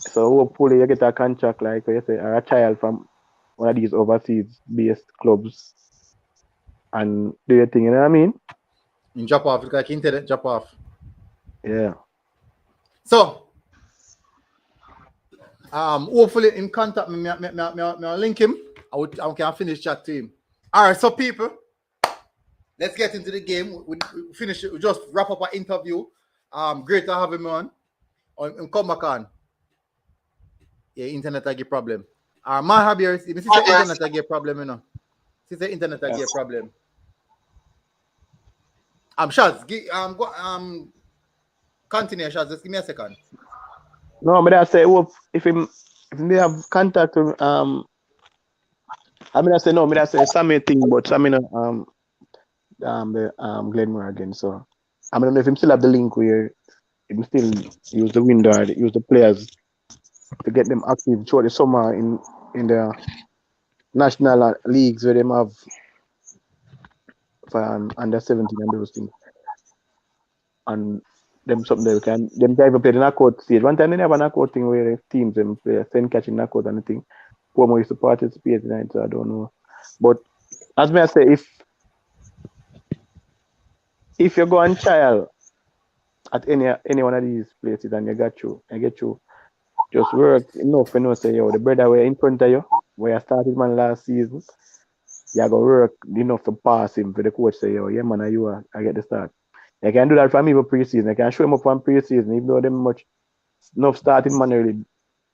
So hopefully you get a contract like you say, or a child from one of these overseas based clubs and do your thing, you know what I mean? In drop off, like internet drop off. Yeah. So, hopefully in contact me link him. I can finish chat to him. All right, so people, let's get into the game. We finish it. We just wrap up our interview. Great to have him on. Come back on. Yeah, internet I get problem. My hobby is this is the internet I get problem, you know. This is the internet I yeah. get problem. Shaz, continue, Shaz. Just give me a second. No, but I say hope if him they have contact with I say no, I say Sammy thing, but Sammy the Glenmore again. So I don't know if him still have the link where him still use the window, or use the players to get them active throughout the summer in the national leagues where them have for under 17 and those things. And them something they can even play the knockout stage. One time they have a knockout thing where teams them play send catching knockout and the thing. Pomo used to participate in it, so I don't know. But as me I say, if you go and trial at any one of these places and you get you just work enough, you know, say yo, the brother were in front of you, where I started man last season, you go work enough to pass him for the coach say, yo, yeah man, I get the start. You can do that for me for preseason. You can show him up on preseason, even though them much enough starting man really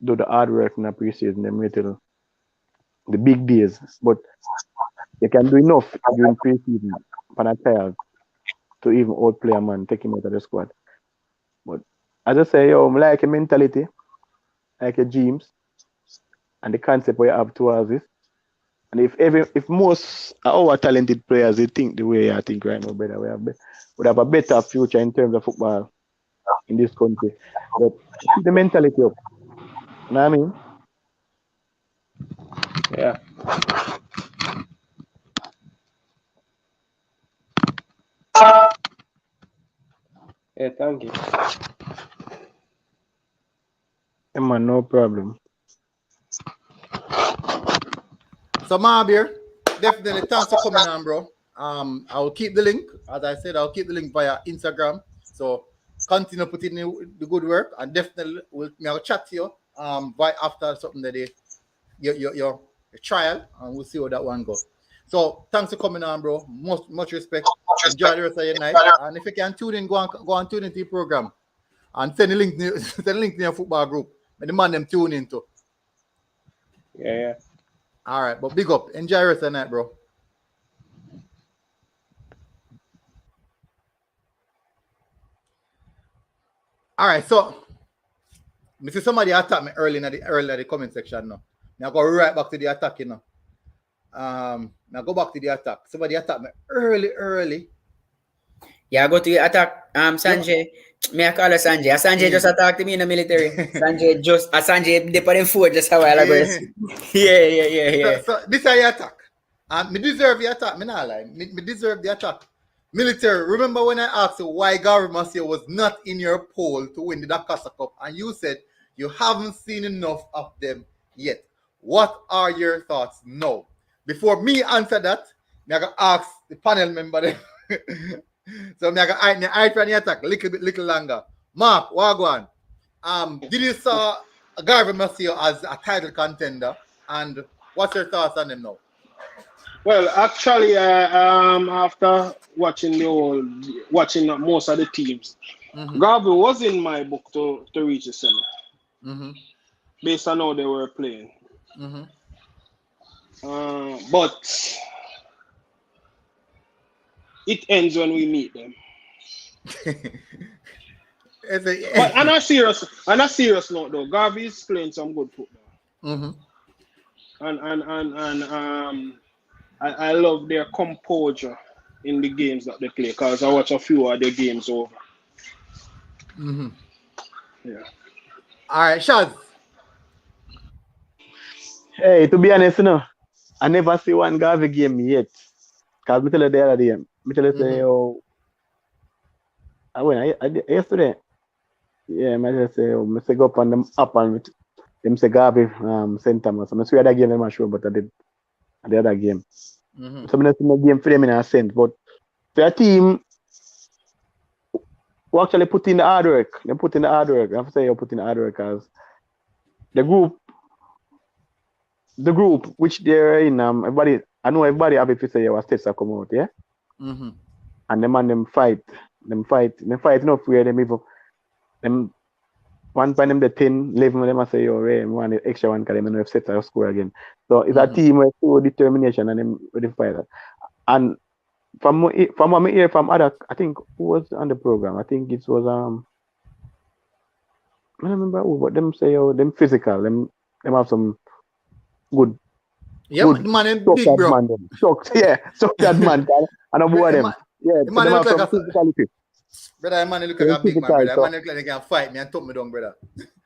do the hard work in the preseason, them wait till the big days. But you can do enough during preseason for a child to even outplay a man, take him out of the squad. But as I say, yo, I like a mentality, like a dreams, and the concept where you have towards this. And if most of our talented players they think the way I think right now, brother, would have a better future in terms of football in this country. But keep the mentality up. You know what I mean? Yeah. Yeah, thank you. Yeah, man, no problem. So Mabir, definitely thanks for coming on, bro. I'll keep the link. As I said, I'll keep the link via Instagram. So continue putting in the good work, and definitely I'll chat to you right after something that your trial, and we'll see how that one goes. So thanks for coming on, bro. Much respect. Enjoy the rest of your night. And if you can tune in, go on tune into the program and send the link send the link to your football group. And the man them tune into. Yeah. All right, but big up. Enjoy the rest of the night, bro. All right, so I see somebody attack me early in the comment section now. Now go right back to the attack, you know. Now go back to the attack. Somebody attack me early. Yeah, go to your attack. Sanjay. Me I call her Sanjay. Sanjay just attacked me in the military. Sanjay they put him forward just a while ago. Yeah. So this is your attack. Me deserve the attack. Me not lie. Me deserve the attack. Military, remember when I asked you why Gary Massey was not in your poll to win the Dakasa Cup, and you said you haven't seen enough of them yet. What are your thoughts now? Before me answer that, I gotta ask the panel member. So I gotta eye for the attack a little longer. Mark, Wagwan, did you saw Gary Massey as a title contender, and what's your thoughts on him now? Well, actually, after watching most of the teams, Garvey was in my book to reach the semi, based on how they were playing. But it ends when we meet them. But on a serious note, though, Garvey is playing some good football. And I love their composure in the games that they play, because I watch a few of their games over. Yeah. All right, Shaz. Hey, to be honest, you know, I never see one Garvey game yet. Because I tell you the other day, I tell you say, oh, I went yesterday. Yeah, I just say, oh, I say go up on them up and them say Garvey St. Thomas. I'm sure that game I'm not sure, but I did the other game. So I see my game for them in a sense. But for a team who actually put in the hard work, they put in the hard work. I have to say you put in the hard work because the group which they're in, I know everybody have if you say your states are come out, yeah? And them fight enough where them even them one time them the 10, 11 them I say yo Ray, one the extra one because them have set a score again. So it's a team with full determination and them with the fight. And from what I hear from other, I think who was on the program? I think it was I don't remember who, but them say yo them physical, them Them have some good Yeah, good the man in suck big, that bro. man them. Suck that man. And I'm bored The them. man, Yeah, the so man them look have like some a physicality. brother. The man look They're like a big man, physical. brother. The So, man look like they can fight me and took me down, brother.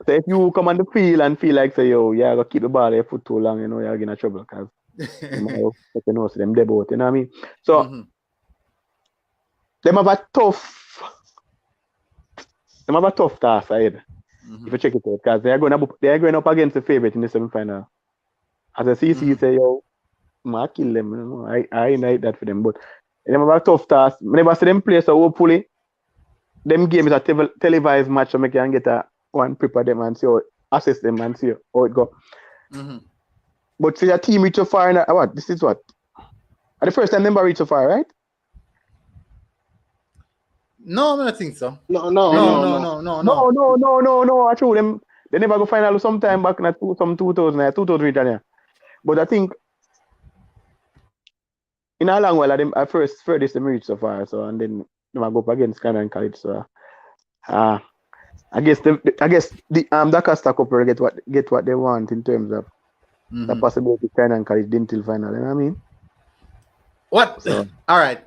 so if you come on the field and feel like say yo, yeah, go keep the ball at your foot too long, you know, you're in trouble because you know, so them debut, you know what I mean? So them have a tough task ahead. If you check it out, because they're going up against the favorite in the semifinal. As a CC say, yo, I kill them. You know? I like that for them. But they have a tough task. I never see them play, so hopefully them game is a televised match, so I can get one prepare them and see how assess them and see how it go. But see a team reach so far in what? This is what? At the first time member reach so far, right? No, I don't think so. No. Actually, them they never go final sometime back in 2000 region. But I think in a long while, them at furthest them reach so far. So and then they go up against Clarendon College. So I guess the Costa couple get what they want in terms of the possibility Clarendon College didn't till final. You know what I mean? What? So, all right.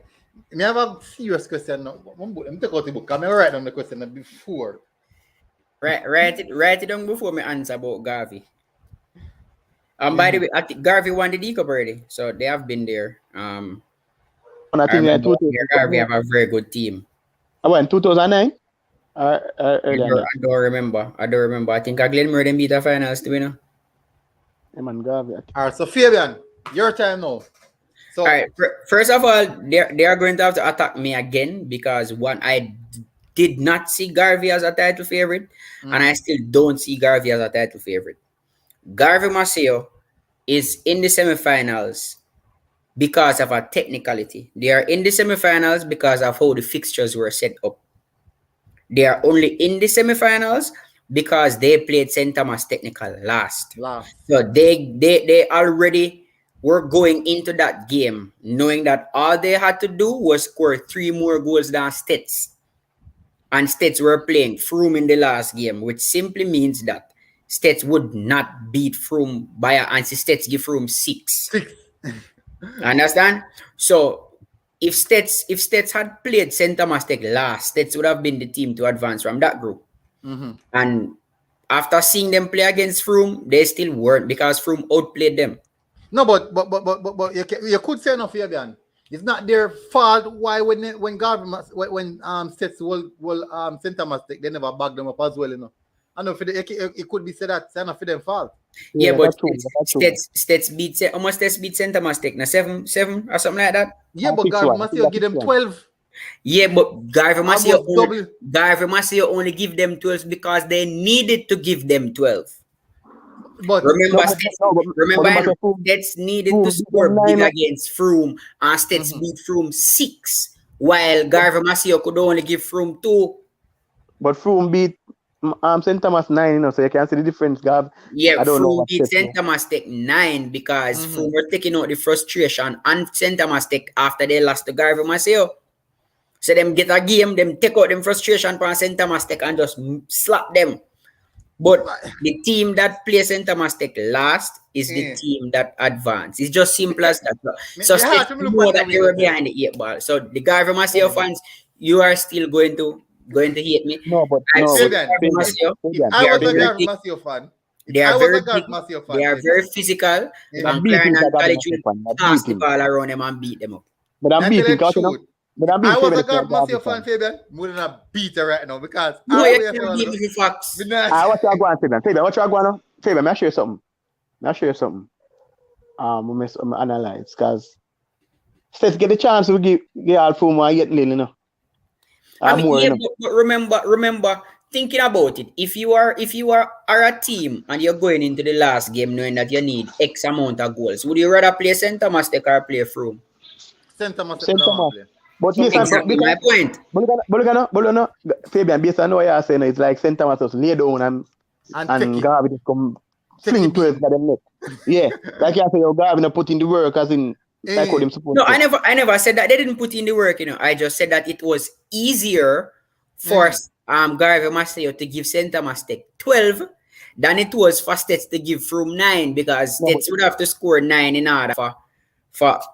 I have a serious question now. I'm take out the book. I'm gonna write down the question before. Write it down before me answer about Garvey. By the way, I think Garvey won the D Cup already, so they have been there. and I think Garvey have a very good team. I went 2009. I don't remember. I think Glenmore them beat the finals to win. All right, so Fabian, your time now. So, all right. First of all, they are going to have to attack me again because one, I did not see Garvey as a title favorite, and I still don't see Garvey as a title favorite. Garvey Maceo is in the semifinals because of a technicality. They are in the semifinals because of how the fixtures were set up. They are only in the semifinals because they played St. Thomas Technical last. So they already were going into that game knowing that all they had to do was score 3 more goals than Stets. And Stets were playing Froome in the last game, which simply means that Stets would not beat Froome by and Stets give Froome 6. Understand? So if Stets had played St. Thomas Tech last, Stets would have been the team to advance from that group. And after seeing them play against Froome, they still weren't because Froome outplayed them. No, but you could say no, Fabian. It's not their fault why when government when Stets will St. Thomas Tech, they never back them up as well, you know. I know it could be said that it's not for them fault. Yeah, but Stets beat almost Stets beat St. Thomas Tech now 7 or something like that. Yeah, but Garvey Maceo give them 12. Yeah, but Garvey Maceo only give them 12 because they needed to give them 12. But remember, Stets needed to score big against Froome, and Stets beat Froome 6, while Garvey Maceo could only give Froome 2. But Froome beat St. Thomas 9, you know, so you can see the difference, Gav. Yeah, Froome beat St. Thomas Tech 9 because Froome were taking out the frustration on St. Thomas Tech after they lost to Garvey Maceo. So them get a game, them take out them frustration from St. Thomas Tech and just slap them. But the team that plays St. Thomas Tech last is the team that advanced. It's just simple as that. So Stets know that they were behind the 8 ball. So the Garvey Maceo fans, you are still going to hate me. No, but I was a Garvey Maceo fan. They are very physical. And Clarendon College will pass the ball around them and beat them up. But I'm beating I was a Garvey Maceo fan, Fabian. More than a beater right now because you can't beat me for facts. What you going, Fabian? What you going? Fabian, I'll show you something. We analyze because let's get the chance to give all Froome and get little, you know. But remember, thinking about it. If you are a team and you're going into the last game knowing that you need X amount of goals, would you rather play St. Thomas Tech or play Froome? St. Thomas. But exactly my point. But Fabian, based on what you're saying, it's like St. Thomas just lay down and Garvey just come fling 12 by them neck. Yeah, like you say, Garvey put in the work as in like how them supposed to. No, I never said that they didn't put in the work, you know. I just said that it was easier for Garvey Maceo to give St. Thomas Tech 12 than it was for States to give from 9 because No, States would have to score 9 in order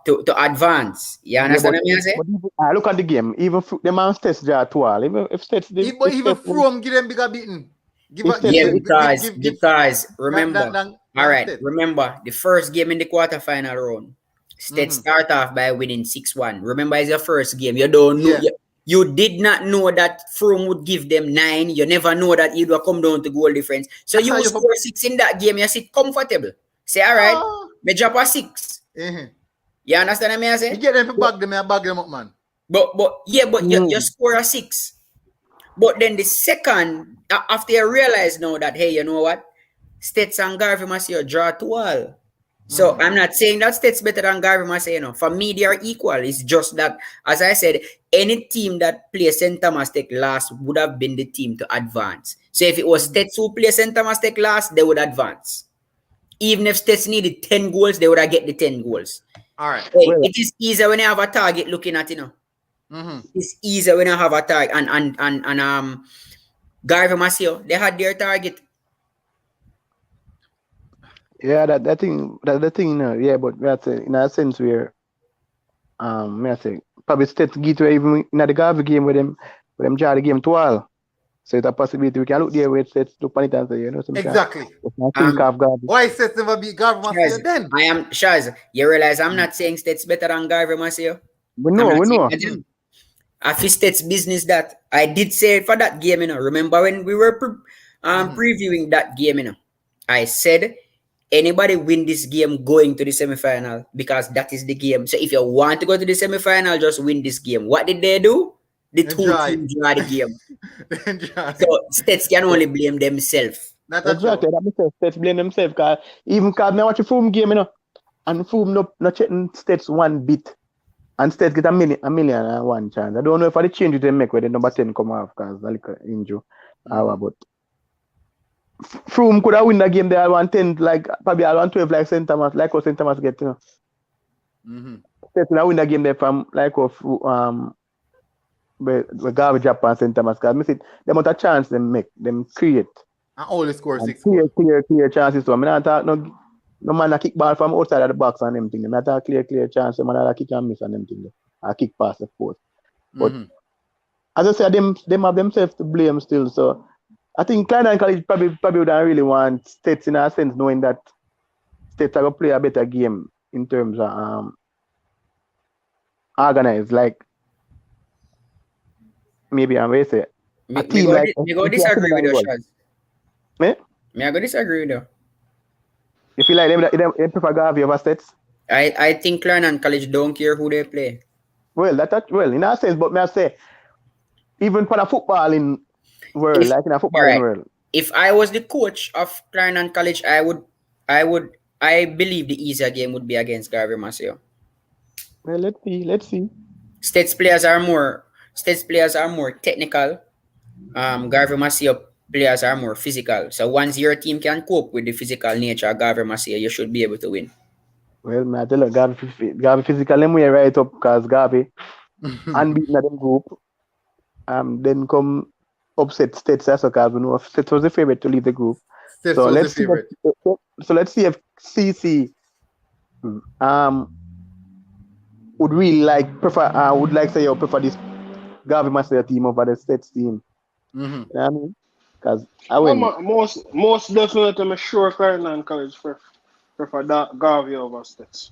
to advance. You understand what I say? but even, look at the game. Even the man States draw 12. Even if States, But even from give them bigger beaten. If States Yeah, them- because remember, than all right, State. remember the first game in the quarterfinal round, State start off by winning 6-1. Remember, it's your first game. You don't know. Yeah. You did not know that Froome would give them 9. You never know that it will come down to goal difference. So That's you how will you- score 6 in that game. You sit comfortable. Say, all right, Ah. me drop a 6. You understand what I You say? get them to bag them and bag them up, man. But you score a 6. But then the second, after you realize now that, hey, you know what? States and Garvey Massey draw 12. So I'm not saying that States better than Garvey Massey, For me, they are equal. It's just that, as I said, any team that plays St. Thomas Tech last would have been the team to advance. So if it was States who play St. Thomas Tech last, they would advance. Even if States needed 10 goals, they would have get the 10 goals. All right. It is easier when you have a target looking at, It's easier when you have a target. And Garvey Massey, they had their target. Yeah, that's the thing, Yeah, but me I say, in a sense where, me I say, probably States get to even in the Garvey game with them draw the game 12. So it's a possibility we can look there where States look on it and say, Exactly. think of Garvey. Why States never beat Garvey Massey then? I am Shaz. You realize I'm not saying States better than Garvey Massey. We know. I feel States business that I did say for that game, Remember when we were previewing that game, I said anybody win this game going to the semifinal because that is the game. So if you want to go to the semifinal, just win this game. What did they do? The two teams draw the game. So States can only blame themselves. Exactly. That makes sense. States blame themselves because even because I watch a Froome game, and Froome not checking States one bit. And States get a million and one chance. I don't know if I change it they make where the number 10 come off because like injury. But Froome could have win the game there at 10, like probably at 12 like St. Thomas, like what St. Thomas get, States could have win the game there from like where Garvey Japan St. Thomas because I see the amount of chance they make, them create. And only score 6 clear chances. So I mean I thought no man a kick ball from outside of the box and them thing. I thought clear chance. The man a kick and miss and them thing. A kick pass of course. But as I said, them have themselves to blame still. So I think Clarendon College probably don't really want States in a sense knowing that States are gonna play a better game in terms of organized. Like maybe I'm going to say a team like me go disagree with you, Shaz. Me? Me I go disagree with you. You feel like they prefer Garvey over States? I think Clarendon College don't care who they play. Well, in a sense, but may I say, even for the football in world, like in a football in world. If I was the coach of Clarendon College, I believe the easier game would be against Garvey Massey. Well, let's see. States players are more technical. Garvey Massey players are more physical. So once your team can cope with the physical nature of Garvey Massey, you should be able to win. Well, I tell you, Garvey physical them way right up because Garvey unbeaten at them group. Then come upset States as because we know States was the favorite to lead the group. States so was let's the favorite. So let's see if CC would really prefer this Garvey Massey team over the States team. You know what I mean? Because most definitely, I'm sure Clarendon College prefer that Garvey over States.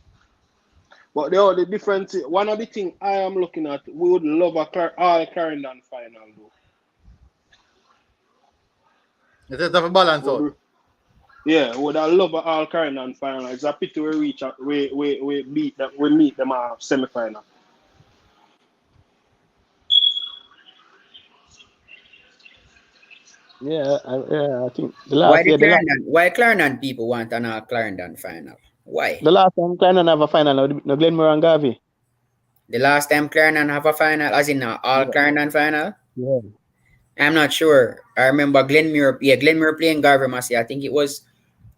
But the difference, one of the things I am looking at, we would love all Clarendon final though. It's a tough balance out. Yeah, would I love all Clarendon final. It's a pity we meet them at semifinal. Yeah, I think the last why Clarendon people want an all Clarendon final? Why? The last time Clarendon have a final, no Glenmore and Garvey. The last time Clarendon have a final, as in all Clarendon final? Yeah. I'm not sure. I remember Glenmore playing Garvey Massey. I think it was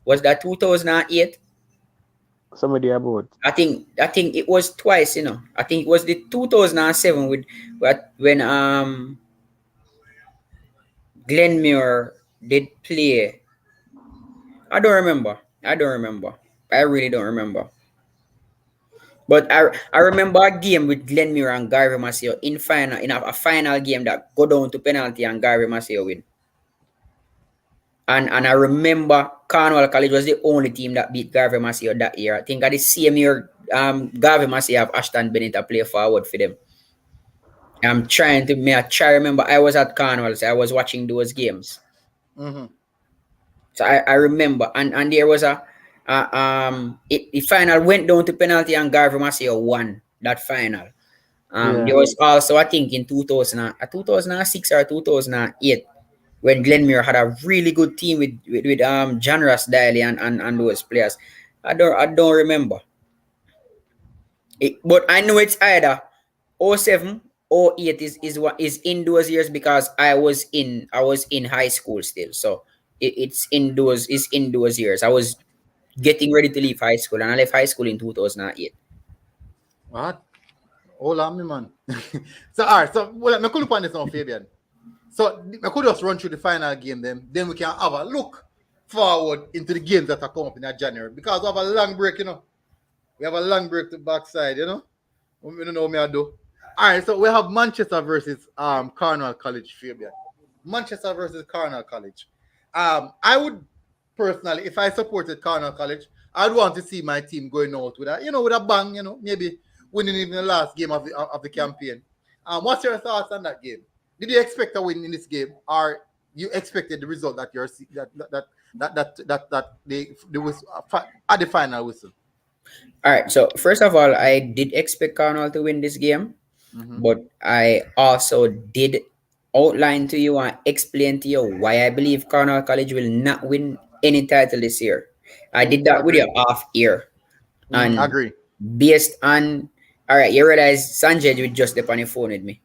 that 2008? Somebody about. I think it was twice, I think it was the 2007 when Glenmore did play I don't remember. I don't remember. I really don't remember. But I remember a game with Glenmuir and Gary Maceo in a final game that go down to penalty and Gary Maceo win. And I remember Cornwall College was the only team that beat Garvey Maceo that year. I think at the same year, Garvey Maceo have Ashton Bennett to play forward for them. I'm trying to remember I was at Cornwall, so I was watching those games. Mm-hmm. So I remember, and there was the final went down to penalty and Garvey Maceo won that final. There was also, I think, in 2006 or 2008, when Glenmuir had a really good team with John Ross Daly and those players. I don't remember. But I know it's either 07 or 08 is in those years because I was in high school still. So it's in those years. I was getting ready to leave high school, and I left high school in 2008. What? Hold on, me man. So all right, so well, I could look on this now, Fabian. So I could just run through the final game then we can have a look forward into the games that are coming up in January. Because we have a long break, you know. We have a long break to backside, you know. We don't know what I do. Alright, so we have Manchester versus Cornwall College, Fabian. Manchester versus Cornwall College. I would personally, if I supported Cornwall College, I'd want to see my team going out with with a bang, you know, maybe winning even the last game of the campaign. What's your thoughts on that game? Did you expect a win in this game, or you expected the result that they was at the final whistle? All right. So first of all, I did expect Cornwall to win this game, but I also did outline to you and explain to you why I believe Cornwall College will not win any title this year. I did that with you off air, and agree. based on all right, you realize Sanjay will just step on the phone with me.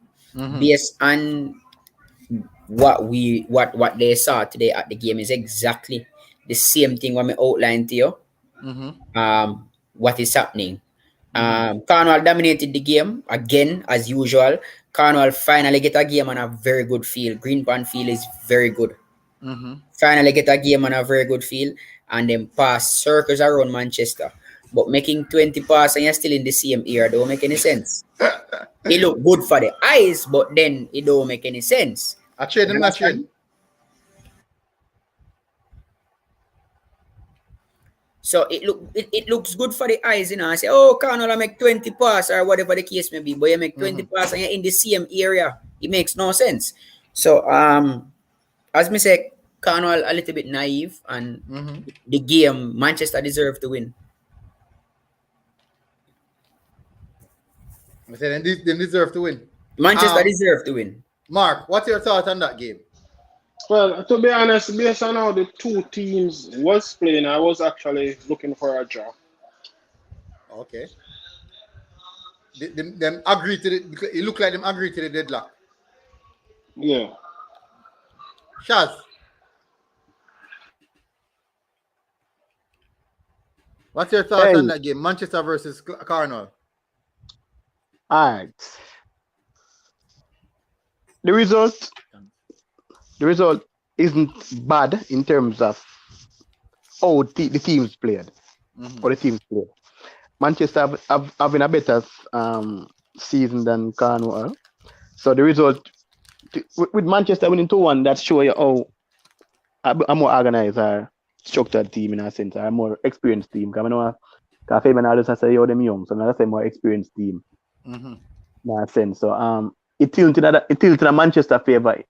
Based on what they saw today at the game is exactly the same thing when I outlined to you. What is happening? Cornwall dominated the game again as usual. Cornwall finally get a game on a very good field. Greenpan field is very good. Finally get a game on a very good field and then pass circles around Manchester. But making 20 passes and you're still in the same era don't make any sense. It look good for the eyes, but then it don't make any sense. I trade him, not trade. So it looks good for the eyes, you know. I say, oh, Cornwall make 20 passes or whatever the case may be, but you make 20 passes and you're in the same area. It makes no sense. So as me say, Cornwall a little bit naive, and the game Manchester deserve to win. I said they deserve to win. Manchester deserve to win. Mark, what's your thought on that game? Well, to be honest, based on how the two teams was playing, I was actually looking for a draw. Okay. Them agree to it looked like them agree to the deadlock. Yeah. Shaz, what's your thoughts on that game? Manchester versus Cornwall. All right. The result isn't bad in terms of how the teams played or the teams played. Manchester having a better season than Cornwall. So the result with Manchester winning 2-1, that shows you how a more organized or structured team in a sense, or a more experienced team. Because I know Fabian always say you're them young, so I say more experienced team in a sense. So it tilted a Manchester favour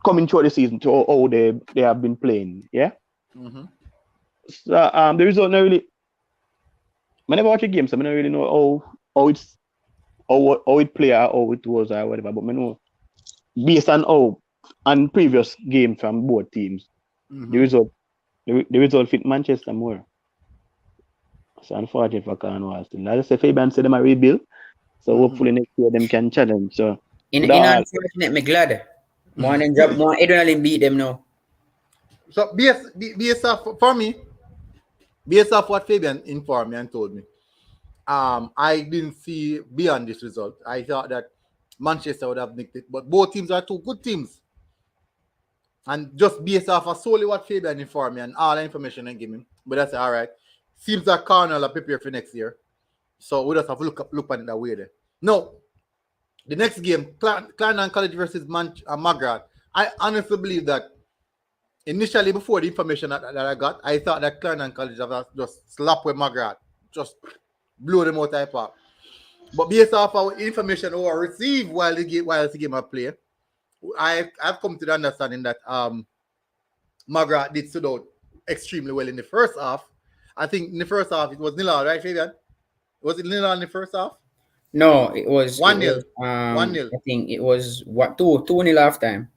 coming through the season to how they have been playing. Yeah. So the result not really. I never watch a game, so I don't really know how it play or how it was or whatever. But I know based on previous games from both teams, the result fit Manchester more. So unfortunate for Cornwall still. As I say, Fabian said them a rebuild, so hopefully next year them can challenge. So in unfortunate, me glad. More than job, more adrenaline beat them now. So based off for me, based off what Fabian informed me and told me, I didn't see beyond this result. I thought that Manchester would have nicked it, but both teams are two good teams. And just based off of solely what Fabian informed me and all the information I give him. But that's all right. Seems like Cornell are prepared for next year. So we just have to look at it that way there. No, the next game, Clarendon College versus McGrath. I honestly believe that initially, before the information that I got, I thought that Clarendon College have just slap with McGrath, just blow them out of park. But based off our information we received while the game I play, I've come to the understanding that McGrath did stood out extremely well in the first half. I think in the first half it was 0-0, right, Fabian? Was it 0-0 in the first half? No, it was 1-0. I 1-0. think it was what 2-2 half time.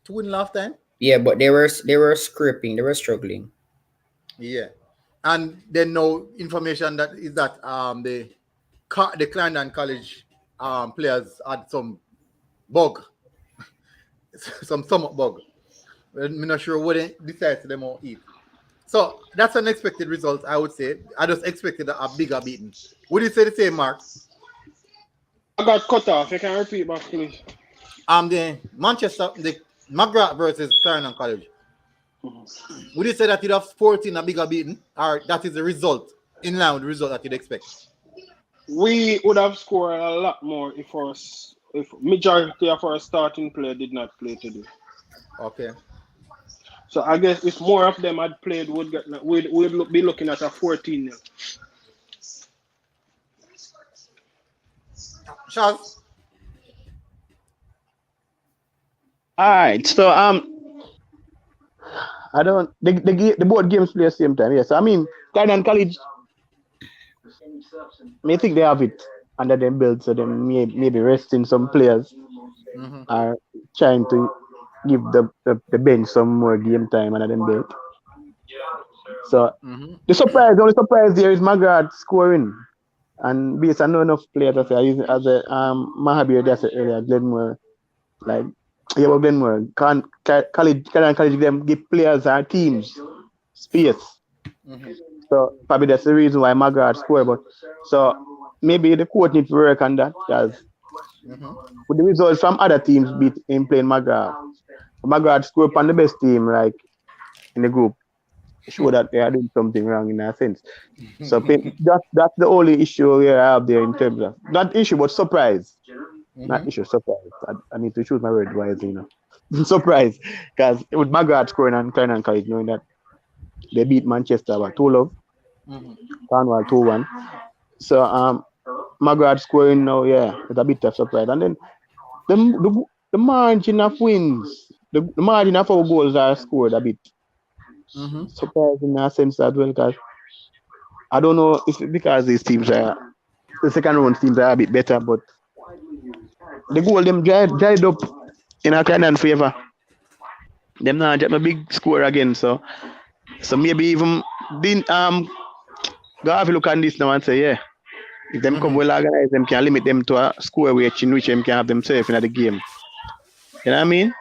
2-0 half time? Yeah, but they were scraping, they were struggling. Yeah. And then no information that is that the Clarendon College players had some bug. some stomach bug. I'm not sure what they decide to them all eat. So that's an expected result, I would say. I just expected a bigger beating. Would you say the same, Mark? I got cut off. You can repeat back, please. The McGrath versus Clarendon College. Would you say that you'd have 14 a bigger beating, or that is the result in line with the result that you'd expect? We would have scored a lot more if majority of our starting player did not play today. Okay. So I guess if more of them had played, we'd be looking at a 14-0. Shaz? All right, so I don't the both games play at the same time. Yes, I mean Clarendon College. I think they have it under them belt, so they maybe resting some players are trying to give the bench some more game time under them belt. So the only surprise there is McGrath scoring, and based on enough players as Mahabir just said earlier, Glenmore, like Glenmore, Clarendon College them give players and teams space. So probably that's the reason why McGrath scored. But so maybe the coach needs to work on that, because with the results from other teams beat in playing McGrath. McGrath scored on the best team, like in the group. Show that they are doing something wrong in a sense. So that's the only issue we have there in terms of not issue but surprise. Not issue, surprise. I need to choose my word wisely, surprise, because with McGrath scoring and Clarendon College knowing that they beat Manchester by 2-0, Cornwall 2-1. So McGrath scoring now, it's a bit of surprise. And then the margin of wins, the margin of our goals are scored a bit. Surprising in a sense as well, because I don't know if because these teams are the second round teams are a bit better, but the goal them dried up in a Clarendon favor. Them now get a big score again, so maybe even didn't go have a look at this now and say, if them come well organized, them can limit them to a score which in which them can have themselves in the game. You know what I mean?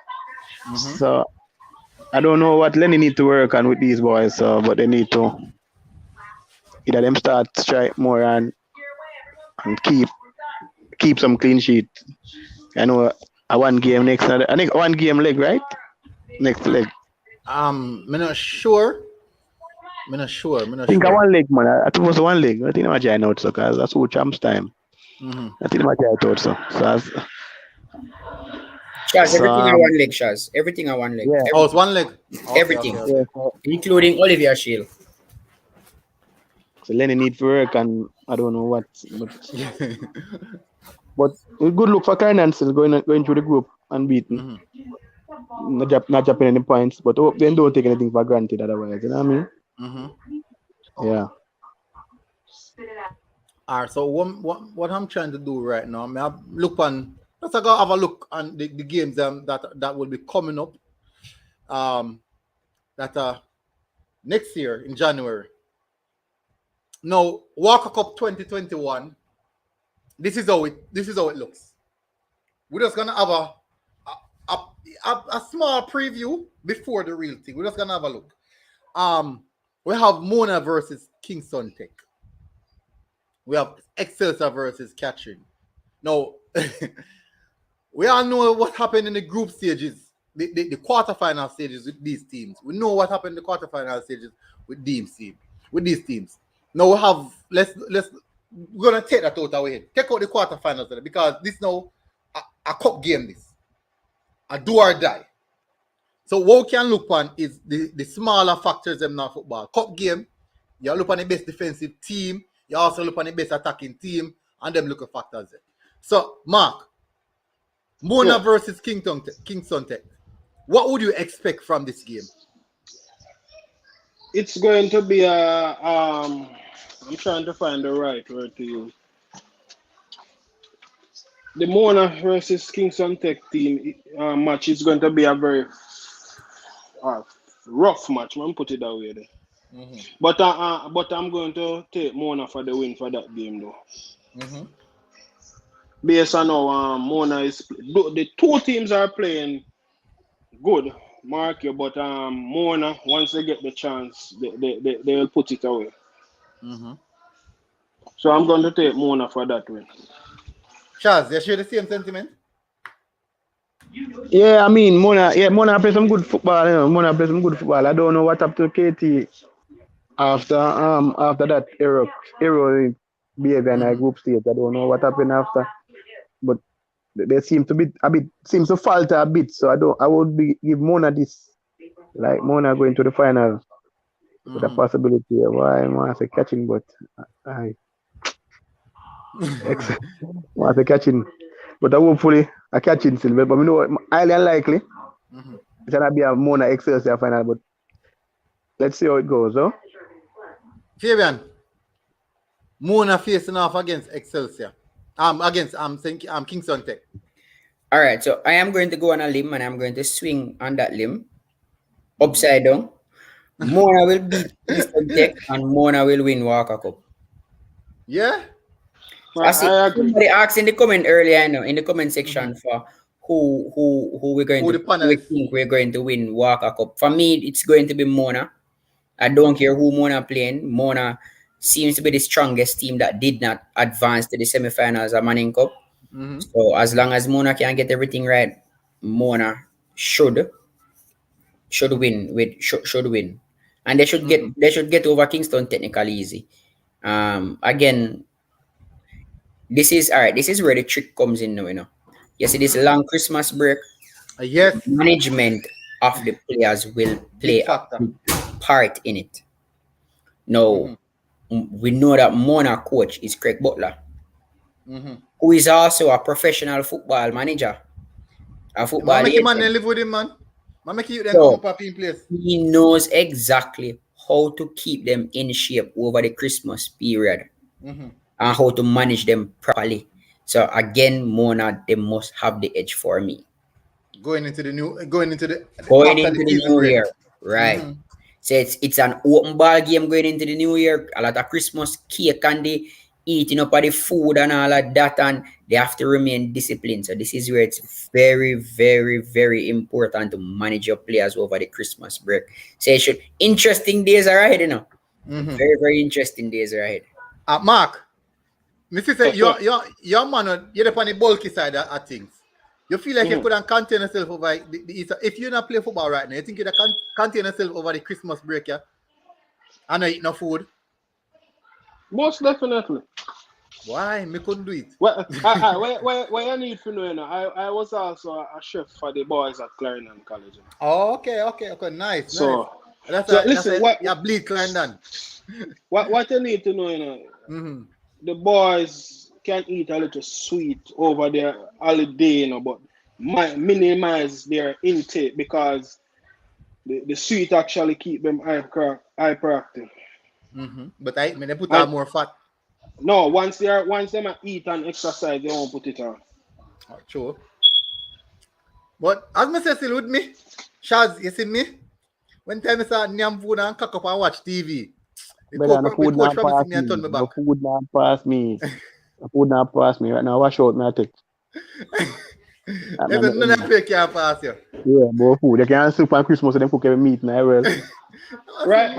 So I don't know what Lenny need to work on with these boys, but they need to either them start strike more and keep some clean sheet. I know a one game next. I think one game leg, right? Next leg. I'm not sure. I think a one leg, man. I think it was one leg. I think I'm trying out so because that's who champs time. I think I'm trying out so. Shaz, everything on one leg, Shaz. Everything on one leg. Yeah. Oh, it's one leg. Okay, Everything. okay. Yeah, so Including Olivia Shield. Lenny need to work and I don't know what. But a good look for Clarendon still going through the group unbeaten. Not dropping any points, but hope they don't take anything for granted otherwise. You know what I mean? Yeah. All right. So what I'm trying to do right now, let's go have a look on the games that will be coming up. That next year in January. Now, Walker Cup 2021. This is how it looks. We're just gonna have a small preview before the real thing. We're just gonna have a look. We have Mona versus Kingston Tech. We have Excelsior versus Catherine. Now, we all know what happened in the group stages the quarterfinal stages with these teams. We know what happened in the quarterfinal stages with these teams. Now we have we're gonna take that out away. Take out the quarterfinals because this now a cup game, this a do or die. So what we can look on is the smaller factors in football. Cup game, you look on the best defensive team, you also look on the best attacking team, and them look at factors there. So Mark, Mona versus Kingston Tech. What would you expect from this game? It's going to be I'm trying to find the right word to use. The Mona versus Kingston Tech team match is going to be a very rough match. I'm put it that way there. Mm-hmm. But I'm going to take Mona for the win for that game though. Mm-hmm. Based on how Mona is, the two teams are playing good, Mark you, but Mona, once they get the chance, they will put it away. Mm-hmm. So I'm going to take Mona for that win. Charles, you share the same sentiment? Yeah, I mean, Mona play some good football. You know, Mona play some good football. I don't know what happened to KT after that hero behavior in group stage. I don't know what happened after, but they seem to falter a bit. So I would give Mona this, like Mona going to the final with a possibility. Why I want to say catching, but I want to catching, but hopefully a catching still. But we know highly unlikely. It's gonna be a Mona Excelsior final, but let's see how it goes, huh? Fabian, Mona facing off against Excelsior. Against Kingston Tech. All right, so I am going to go on a limb and I'm going to swing on that limb upside down. Mona will beat Kingston Tech and Mona will win Walker Cup. Yeah. I see somebody asked in the comment earlier, in the comment section for who we think we're going to win Walker Cup. For me, it's going to be Mona. I don't care who Mona playing. Mona seems to be the strongest team that did not advance to the semifinals of Manning Cup. Mm-hmm. So as long as Mona can get everything right, Mona should win. Should win, and they should get over Kingston technically easy. Again, this is all right. This is where the trick comes in now. You see this long Christmas break. Yes, management of the players will play a part in it. Now, we know that Mona coach is Craig Butler, who is also a professional football manager. A football agent. Man live with him, man. Make you them come up in place. He knows exactly how to keep them in shape over the Christmas period and how to manage them properly. So again, Mona, they must have the edge for me. Going into the new year, right? So it's an open ball game going into the new year. A lot of Christmas cake candy, eating up of the food and all of that, and they have to remain disciplined. So this is where it's very, very, very important to manage your players over the Christmas break. So interesting days are ahead, Very, very interesting days are ahead. Mark, Mr. Say, your man, you're on the bulky side of things. You feel like you couldn't contain yourself over the Easter. If you not play football right now, you think you can contain yourself over the Christmas break, yeah? And not eat no food? Most definitely. Why? Me couldn't do it. Well, what you need to know, I was also a chef for the boys at Clarendon College. Oh, okay, nice. So, nice. Listen, you bleed Clarendon. What you need to know, the boys can eat a little sweet over their holiday, but minimize their intake because the sweet actually keep them hyperactive. But they put on more fat. No, once they eat and exercise, they won't put it on. Oh, true. But as I say, still with me, Shaz, you see me? When time I start nyam food and cock up and watch TV, the food not pass me. The food not pass me. The food not pass me right now. Wash out my teeth. None of you can pass you. Yeah, more food. They can't soup on Christmas and they cook every meat now. Well. Right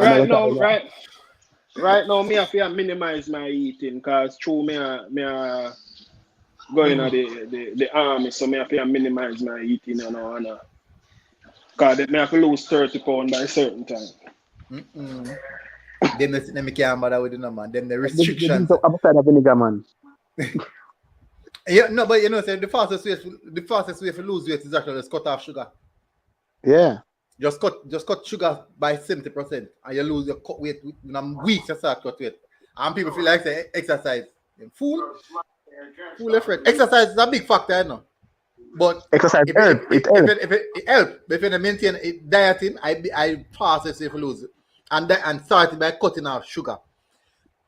now, me have to minimize my eating because through me going to the army, so me have to minimize my eating and all. Because they may have to lose 30 pounds by a certain time. Them they can't bother with it, no man. Them the They restrictions. drink up side of vinegar, man. Yeah, no, but say the fastest way to lose weight is actually just cut off sugar. Yeah. Just cut sugar by 70%, and you lose your cut weight within weeks. You start cut weight, and people feel like say exercise. Fool effort. Exercise is a big factor, you know. But Exercise if help. It help. it helps. If you maintain dieting, I fastest way to lose it, and starting by cutting off sugar.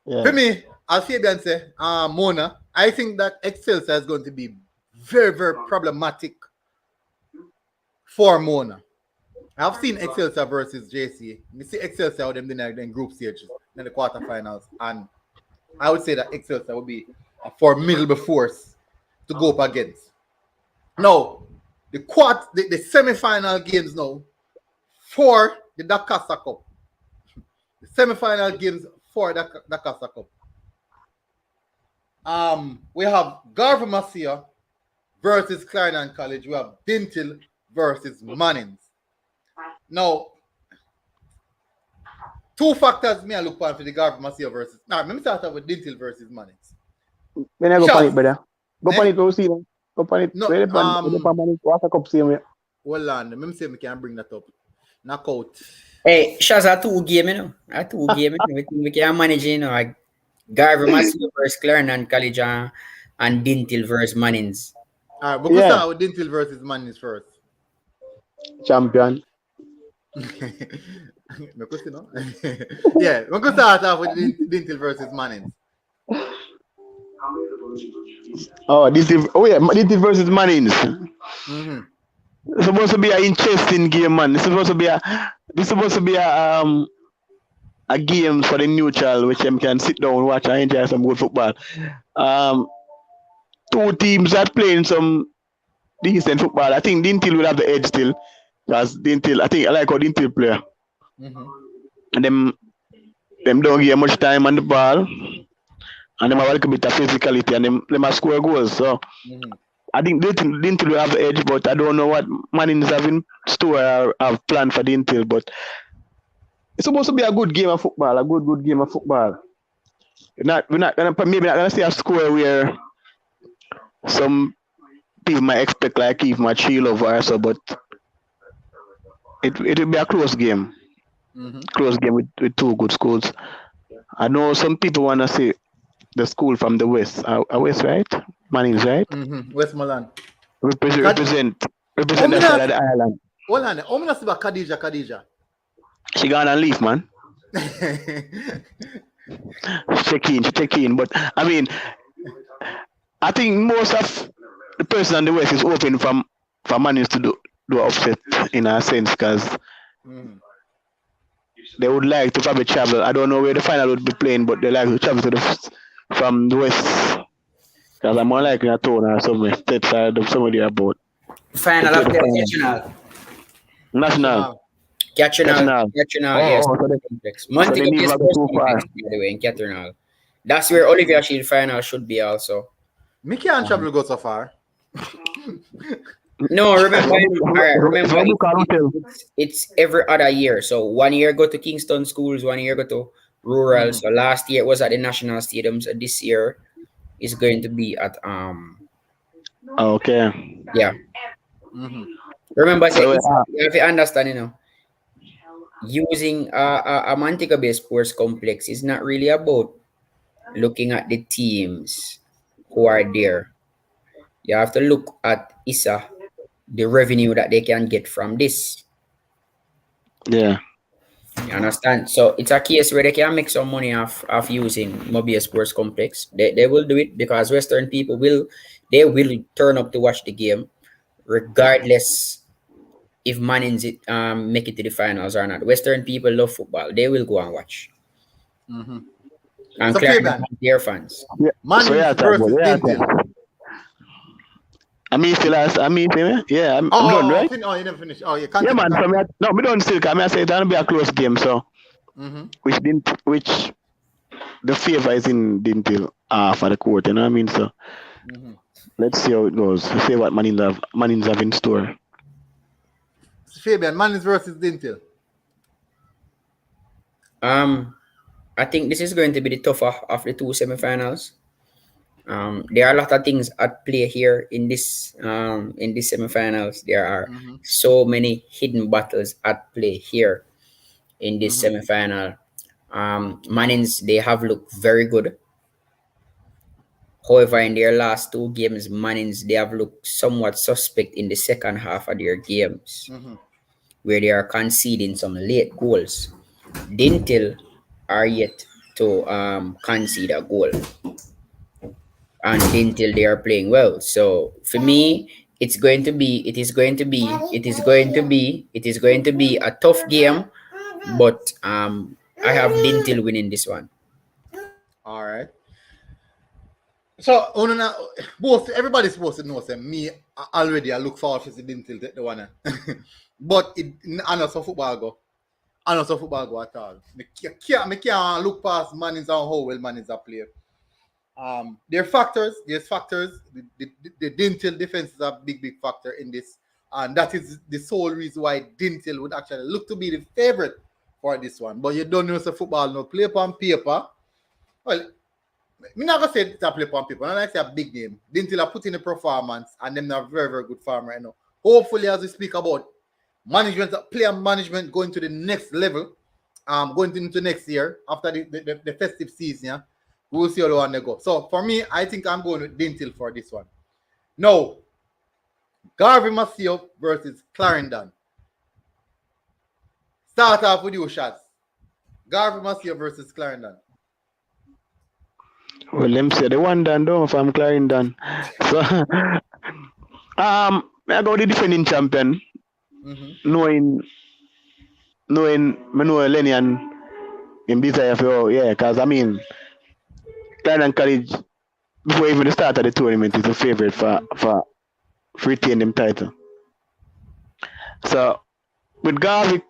Yeah. For me, as Fabian say, Mona, I think that Excelsior is going to be very, very problematic for Mona. I've seen Excelsior versus JC. You see Excelsior with them in group stages, in the quarterfinals, and I would say that Excelsior would be a formidable force to go up against. Now, the semi-final games now for the Dakasa Cup. The semi-final games for the Dakasa Cup. We have Garva Masia versus Clarendon College. We have Dintil versus Mannings. Now, two factors me I look for the Garva Masia versus. Let me start off with Dintil versus Mannings. When I go on it, brother. Go Eh? on it, go see them. Go on it. No, Where the pan, what's a cup see me? hold on. Let me say we can bring that up. Knockout. Hey, Shaz, a 2 game, you know. A 2 game, you know. We can manage, you know. Like Garver Massive versus Clarendon College and Dintil versus Mannings. All right, we'll start with Dintil versus Mannings first. Champion. No? Yeah, we're going to start off with Dintil versus Mannings. Oh, Dintil versus Mannings. Mm-hmm. It's supposed to be an interesting game, man. This is supposed to be a game for the neutral, which them can sit down, watch, and enjoy some good football. Two teams that playing some decent football. I think Dintil will have the edge still, because Dintil, I like how Dintil play, and them don't give much time on the ball, and them have a little bit of physicality, and them have score goals. So. I think Dintil will have the edge, but I don't know what Mannings have in store or have planned for Dintil. But it's supposed to be a good game of football, a good game of football. We're not gonna see a score where some people might expect like even a 3-love or so, but it will be a close game. Close game with two good schools. I know some people wanna see the school from the west. West, right? Mannings, right? Westmoreland. Represent that side of the island. Hold on. How many about Khadija? She gone and leave, man. She check in. But I mean, I think most of the person on the west is open for Mannings to do upset in a sense, because they would like to probably travel. I don't know where the final would be playing, but they like to travel from the west. Because I'm more likely a town or somewhere, state side of somebody about. Final of the National. Catchernal, yes. Montego Bay Sports Complex, by the way, in Catchernal. That's where Olivia Shield final should be also. Me can't travel go so far. No, remember, it's every other year. So 1 year go to Kingston schools, 1 year go to rural. So last year it was at the National Stadium. So this year is going to be at Okay. Yeah. Remember, so if you understand, you know, using a Montego Bay Sports Complex is not really about looking at the teams who are there. You have to look at the revenue that they can get from this. Yeah. You understand? So it's a case where they can make some money off using Mobile Sports Complex. They will do it because Western people will turn up to watch the game, regardless if Mannings make it to the finals or not. Western people love football. They will go and watch. And Clarendon, their fans. Yeah. Mannings versus Dintil. I mean, yeah, I'm done, right? You never finished. Oh, yeah, yeah, man. No, we don't still. I say it's gonna be a close game. So, which the favor is in Dintil for the court. You know what I mean? So, let's see how it goes. See what Mannings have in store. Fabian, Mannings versus Dintil. I think this is going to be the tougher of the two semifinals. There are a lot of things at play here in this semifinals. There are so many hidden battles at play here in this semifinal. Mannings, they have looked very good. However, in their last two games, Mannings, they have looked somewhat suspect in the second half of their games, where they are conceding some late goals. Dintil are yet to concede a goal, and Dintil they are playing well. So for me, it is going to be a tough game, but I have Dintil winning this one. All right. So, both everybody's supposed to know. Say me already. I look forward to the Dintil take the one. But I know some football go. I know some football go at all. Me can't look past Mannings and how well Mannings are playing. There are factors. There's factors. The Dintil defense is a big factor in this, and that is the sole reason why Dintil would actually look to be the favorite for this one. But you don't know the football no play on paper. Well, I'm not gonna say it's a play on paper. I like to say a big name. Dintil are put in a performance, and them are very good farm right now. Hopefully, as we speak about management, player management going to the next level, going into next year after the festive season, yeah, we will see how the one they go. So for me, I think I'm going with Dintil for this one. Now, Garvey Masio versus Clarendon. Start off with you, shots. Garvey Masio versus Clarendon. Well, them say the one done down from Clarendon. So, I go the defending champion, knowing me know Lenny and him desire for because I mean, Clarendon College before even the start of the tournament is a favorite for retain them title. So with Garvey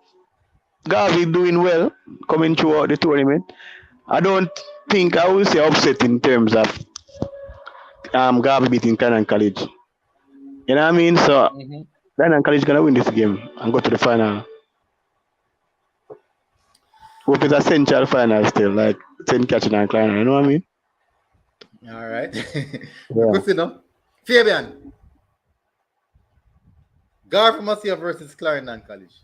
doing well coming throughout the tournament, I don't think I will say upset in terms of Garvey beating Clarendon College. You know what I mean? So Clarendon College gonna win this game and go to the final. Hope it's a central final still, like St. Catherine and Clarendon. You know what I mean? All right. Yeah. Good to know. Fabian. Garvey Masio versus Clarendon College.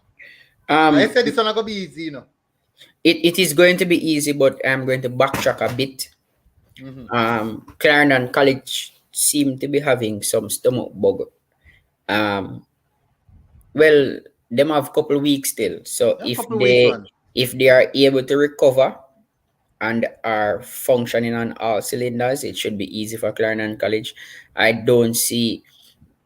I said this one not gonna be easy, you know. It is going to be easy, but I'm going to backtrack a bit. Clarendon College seem to be having some stomach bug. Well, them have a couple of weeks still. So if they are able to recover and are functioning on all cylinders, it should be easy for Clarendon College. I don't see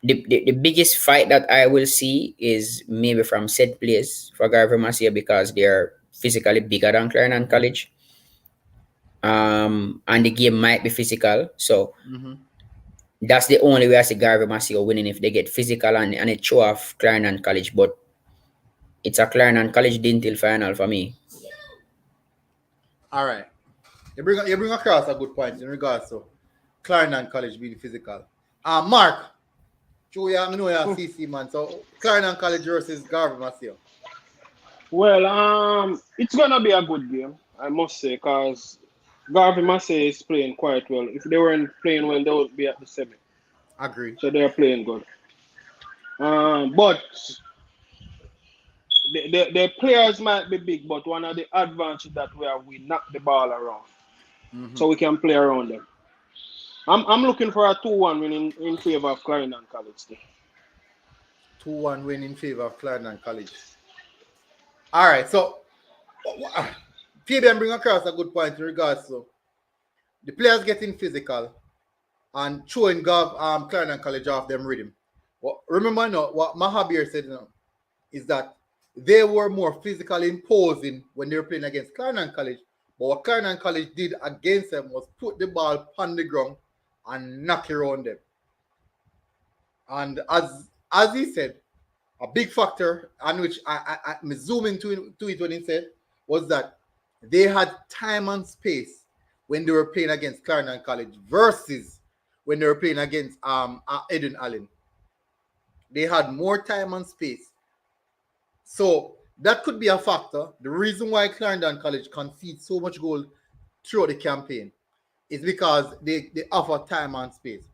the biggest fight that I will see is maybe from set plays for Garvey Masio because they're physically bigger than Clarendon College. And the game might be physical. So that's the only way I see Garvey Masio winning if they get physical and it show off Clarendon College. But it's a Clarendon College Dintil final for me. All right. You bring across a good point in regards to Clarendon College being physical. Mark, I know you're a CC man. So Clarendon College versus Garvey Masio. Well, it's gonna be a good game, I must say, because Garvey Massey is playing quite well. If they weren't playing well, they would be at the semi. Agree. So they're playing good. But the players might be big, but one of the advantages that we knock the ball around, so we can play around them. I'm looking for a 2-1 win in favor of Clarendon College. 2-1 win in favor of Clarendon College. All right, so Fabian bring across a good point in regards to the players getting physical and throwing Clarendon College off them rhythm. Well, remember now, what Mahabir said is that they were more physically imposing when they were playing against Clarendon College. But what Clarendon College did against them was put the ball on the ground and knock it around them. And as he said, a big factor on which I zoom into it when he said was that they had time and space when they were playing against Clarendon College versus when they were playing against Eden Allen. They had more time and space. So that could be a factor. The reason why Clarendon College concedes so much goal throughout the campaign is because they offer time and space.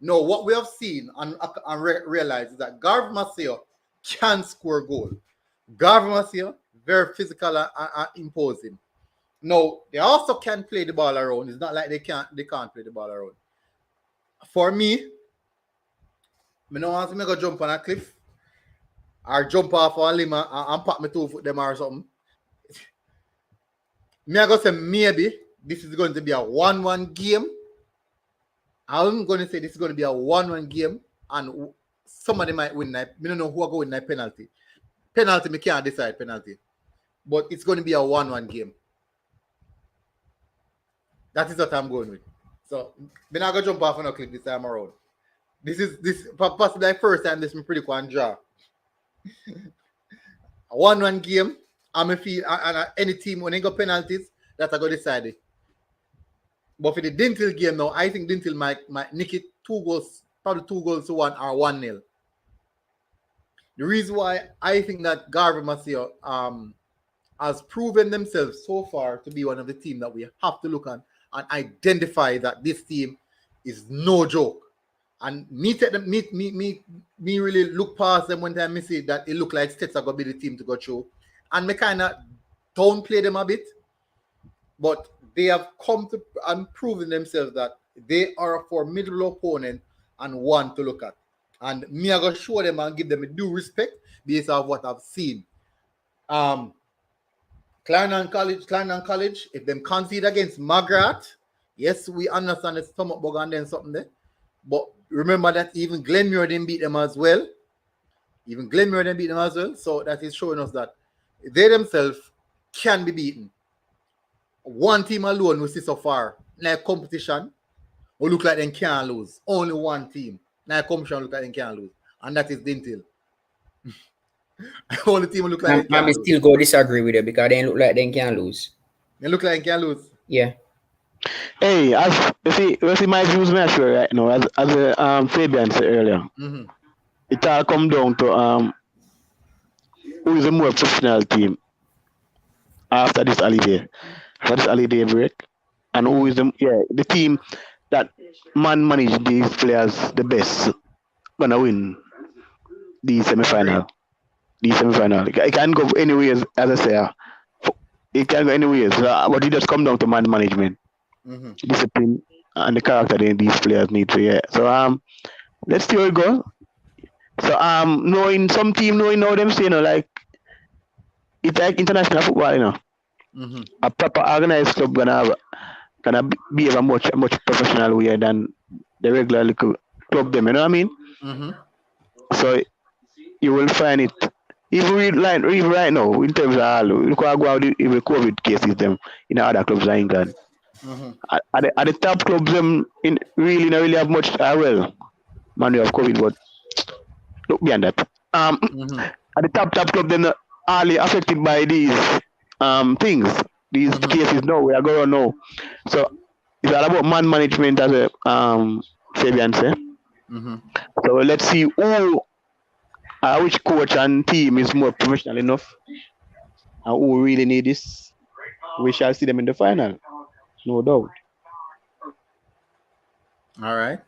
Now, what we have seen and realized is that Garv Maseo can score goal. Garv Maseo, very physical and imposing. Now, they also can play the ball around. It's not like they can't play the ball around. For me, I don't want to go jump on a cliff or jump off a limb and pack my 2 foot them or something. I go say maybe this is going to be a 1-1 game. I'm going to say this is going to be a 1-1 game and somebody might win. I don't know who are going to win penalty. Penalty, me can't decide penalty. But it's going to be a 1-1 game. That is what I'm going with. So, I'm not going to jump off on a cliff this time around. This possibly the first time this is pretty cool and draw. A 1-1 game. I'm feel and any team when they go penalties, that's going to decide it. But for the Dintil game now, I think Dintil might nick it 2 goals, probably 2 goals to 1 or 1-0. The reason why I think that Garver Maseo has proven themselves so far to be one of the teams that we have to look at and identify that this team is no joke. And me really look past them when time I see that it look like States are going to be the team to go through. And me kind of downplay them a bit. But they have come to and proven themselves that they are a formidable opponent and one to look at. And me, I'm going to show them and give them a due respect based on what I've seen. Clarendon College, if them concede against McGrath, yes, we understand the stomach bug and then something there. But remember that even Glenmuir didn't beat them as well. So that is showing us that they themselves can be beaten. One team alone we see so far, like competition, will look like they can't lose. Only one team. Like competition look like they can't lose. And that is Dintil. Only team will look like they can't lose. I still go disagree with it because they look like they can't lose. They look like they can't lose. Yeah. Hey, as you see my views measure right now, as Fabian said earlier, it all come down to who is a more professional team after this holiday break, and who is the team that manage these players the best gonna win the semifinal. It can go anyways, as I say. It can go anyways, but it just come down to man management, discipline, and the character that these players need to. So let's see how it goes. So knowing some team, knowing how them say, like it's like international football, A proper organized club gonna behave a much professional way than the regular little club them. You know what I mean? So you will find it even right now in terms of look how go out with COVID cases them in other clubs in England. At the top clubs them really have much well. Man, you have COVID, but look beyond that. At the top club them not hardly affected by these things. These cases now we are going now. So it's all about man management as a Fabian said. So let's see which coach and team is more professional enough and who really need this. We shall see them in the final. No doubt. All right.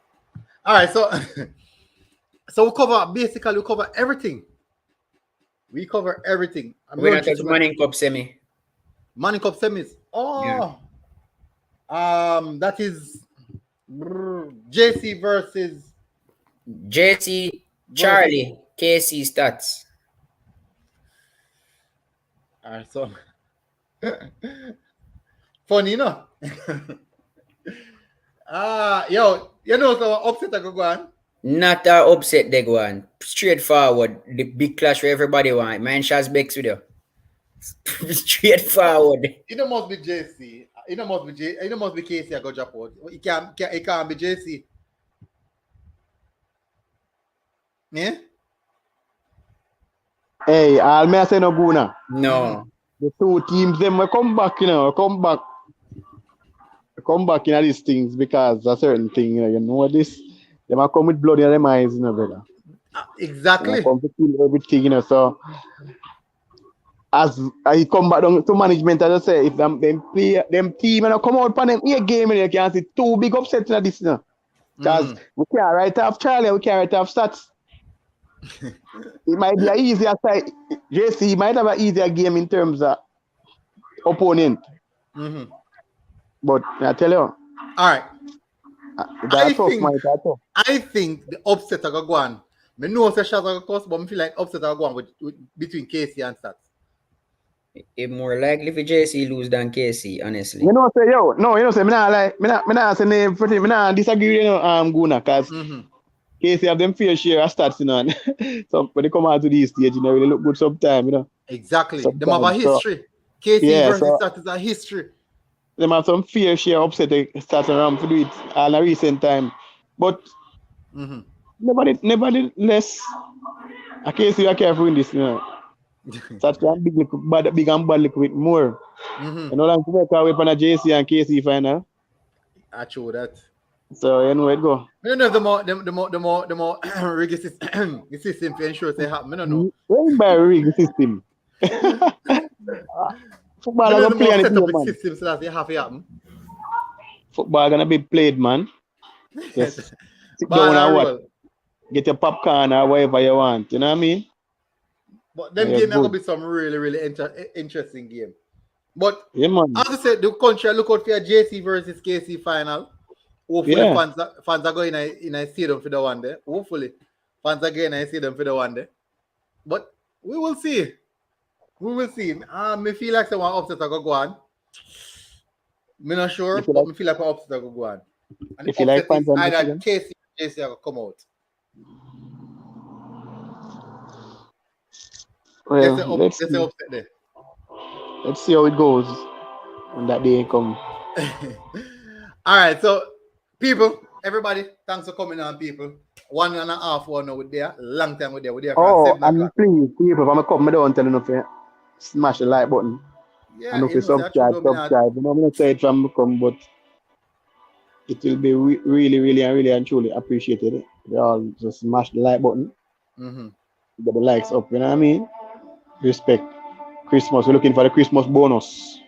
So we cover everything. We cover everything. We're not touching Manning Cup semi. Manning Cup semis. That is JC versus JC Charlie KC Stats. All right, so funny, no? So upset I go on. Not a upset they go on. Straightforward. The big clash where everybody want. Man Shaz Bex with you. Straightforward. It must be JC. It must be KC I go drop out. It can't be JC. Yeah? Hey, I'll may say no guna. No. The two teams them will come back, come back in these things because a certain thing, you know this. They might come with blood in their eyes, brother. Exactly. They come to kill everything, so as he come back down to management, as I say, if them team and come out for them 8 game, you can see 2 big upsets in this now. Because we can't write off Charlie, we can't write off Stats. It might be an easier side. JC might have an easier game in terms of opponent. But I tell you, All right. I think the upset are going to go on. I know the shots are going to cost, but I feel like upset are going with between Casey and Stats. It's more likely for JC lose than KC, honestly. You know, say yo, no, you know, say me not say name for him. Me not disagree, you know, Guna, because Casey have them fair share of stats, you know. So when they come out to this stage, you know, really look good sometimes, you know. Exactly. They have a history. Casey versus Stats is a history. They have some fair share upset they start around to do it in a recent time. But nevertheless, a Casey are careful in this, you know. Such a big and bad little bit more. You know, like to make our way on a JC and KC final. I show that. So you know where it go. You know the more Reggae system to ensure they happen. I don't know. When by Reggae system. Football gonna play on the system so that they have to happen. Football gonna be played, man. Yes. Sit down and watch. Get your popcorn or whatever you want. You know what I mean? But them game are going to be some really interesting game. But as I said, the country look out for a JC versus KC final. Hopefully fans are going in a stadium for the one day. Hopefully fans are going in a stadium for the one day. But we will see. We will see. I feel like someone upset are going to go on. I'm not sure, but I feel like an upset are going to go on. And if you like fans either KC or JC are going to come out. Well, let's see how it goes when that day come. All right, so people, everybody, thanks for coming on, people. 1.5 hours now with there, long time with there. We're there for 7 o'clock. And please, people, if I'm come, I don't tell you to smash the like button. Yeah, and if you subscribe. You know, I'm not say it from come, but it will be really and truly appreciated. They all just smash the like button. Get the likes up, you know what I mean? Respect. Christmas. We're looking for the Christmas bonus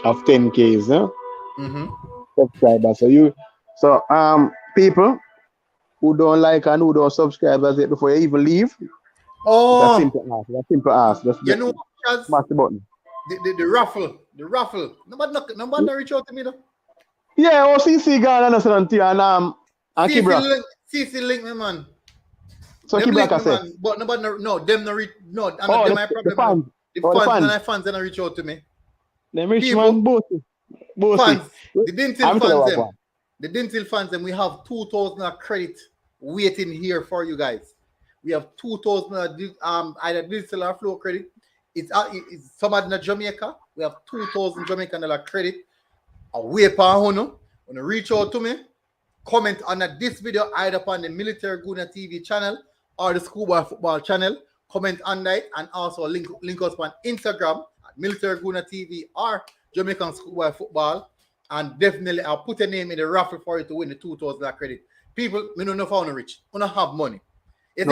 of 10Ks, subscribers. So people who don't like and who don't subscribe as it before you even leave. That's simple ask. Just you know, smash the button. The raffle. Nobody reach out to me though. Yeah, CC gone and Kibra. CC link me, man. So keep like I said. But nobody, them no reach. No, and them my problem. The fans don't reach out to me. Them rich man, both. Fans, the Dentil fans, and we have 2,000 credit waiting here for you guys. We have 2,000 either digital or flow credit. It's somebody in Jamaica. We have 2,000 Jamaican credit. Away for When you reach out to me, comment on this video either upon the Military Guna TV channel or the Schoolboy Football channel. Comment on that and also link us on Instagram at Military Guna TV or Jamaican Schoolboy Football. And definitely I'll put a name in the raffle for you to win the 2,000 credit. People, me don't know if I want to reach. I don't have money. If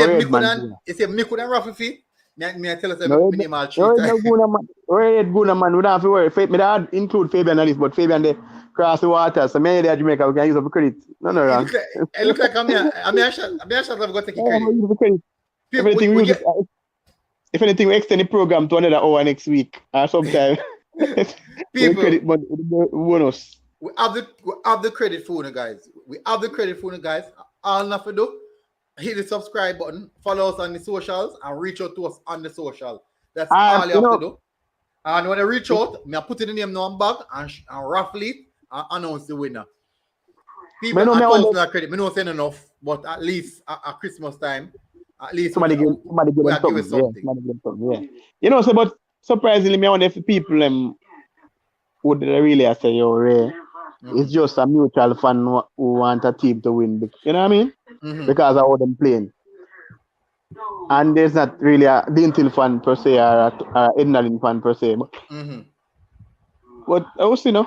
me could raffle fee, me I tell us my name all three times. Guna man, we don't have to worry. Me that include Fabian on this, but Fabian they cross the water. So many there Jamaica we can use up credit. No wrong. It looks like I'm a shot I've got to take credit. If anything, we extend the program to another hour next week or sometime. People, credit bonus. We have the credit for you guys. All enough to do. Hit the subscribe button, follow us on the socials, and reach out to us on the social. That's all you have to do. And when I reach out, I put in the name on back and raffle it and announce the winner. People are 1,000 credit. I don't say enough, but at least at Christmas time, at least somebody give something. Yeah. You know, but surprisingly, me wonder if people would really say, yo, Ray, it's just a mutual fan who want a team to win. You know what I mean? Because of how them playing. And there's not really a Dentil fan per se or a Ednalin fan per se. But I was, so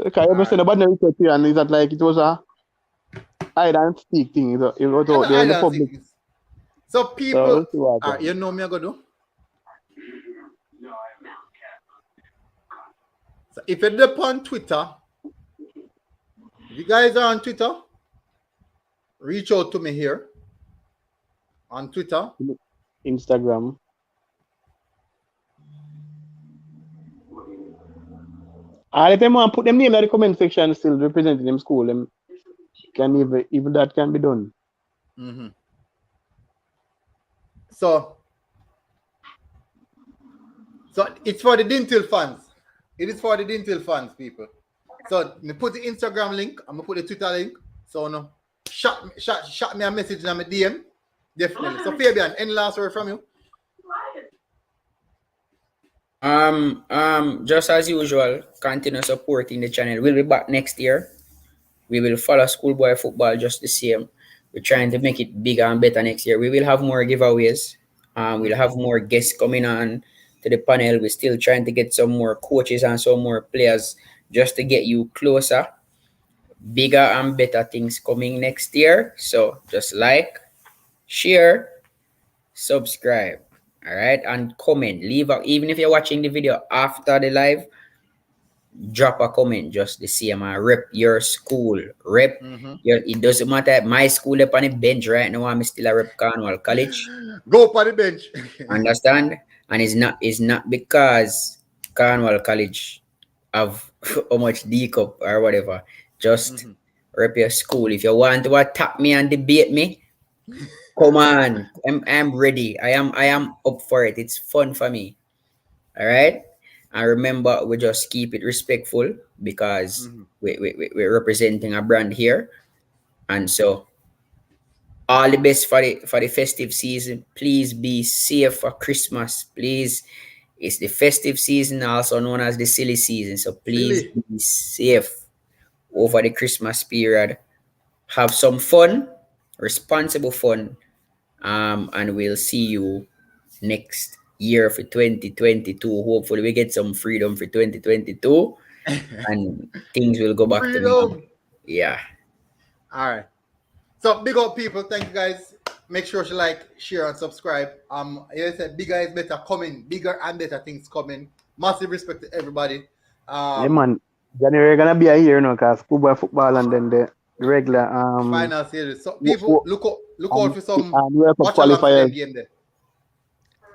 I ever said about the research here, and is that like it was a hide and seek thing. It was the public. So people, you know me I go do? So if you're up on Twitter, if you guys are on Twitter, reach out to me here on Twitter. Instagram. And if them want put them name in the comment section still representing them school, them can even that can be done. Mm-hmm. So it's for the Dintil fans. It is for the Dintil fans, people. So me put the Instagram link. I'm gonna put the Twitter link. So no, shot me a message in my DM. Definitely. So Fabian, any last word from you? Just as usual, continue supporting the channel. We'll be back next year. We will follow Schoolboy football just the same. We're trying to make it bigger and better next year. We will have more giveaways. We'll have more guests coming on to the panel. We're still trying to get some more coaches and some more players just to get you closer. Bigger and better things coming next year. So just like, share, subscribe. All right, and comment. Leave a, even if you're watching the video after the live, drop a comment just the same. Rep your school. Rep your, it doesn't matter. My school up on the bench right now. I'm still a rep Cornwall College. Go up on the bench. Understand? And it's not because Cornwall College have how much D cup or whatever. Just rep your school. If you want to attack me and debate me, come on. I'm ready. I am up for it. It's fun for me. All right. And remember, we just keep it respectful because we're representing a brand here. And so all the best for the festive season. Please be safe for Christmas. Please. It's the festive season, also known as the silly season. So please be safe over the Christmas period. Have some fun, responsible fun. And we'll see you next year for 2022. Hopefully we get some freedom for 2022 and things will go back to normal. Yeah. All right. So big up people. Thank you guys. Make sure to like, share, and subscribe. As I said, bigger is better coming. Bigger and better things coming. Massive respect to everybody. Yeah, man. January gonna be a year now because Schoolboy football and then the regular final series. So people look out for some World Cup watch alongs for qualifiers. them game there.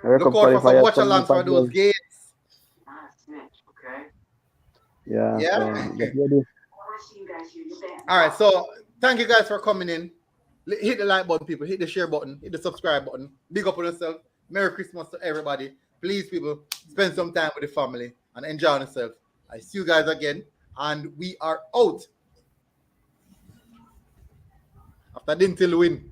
World Look Cup out for some qualifiers watch coming alongs up for as those well. games. Yeah. Yeah. So get ready. All right. So thank you guys for coming in. Hit the like button, people. Hit the share button. Hit the subscribe button. Big up on yourself. Merry Christmas to everybody. Please, people, spend some time with the family and enjoy yourself. I see you guys again, and we are out. After Dintil win.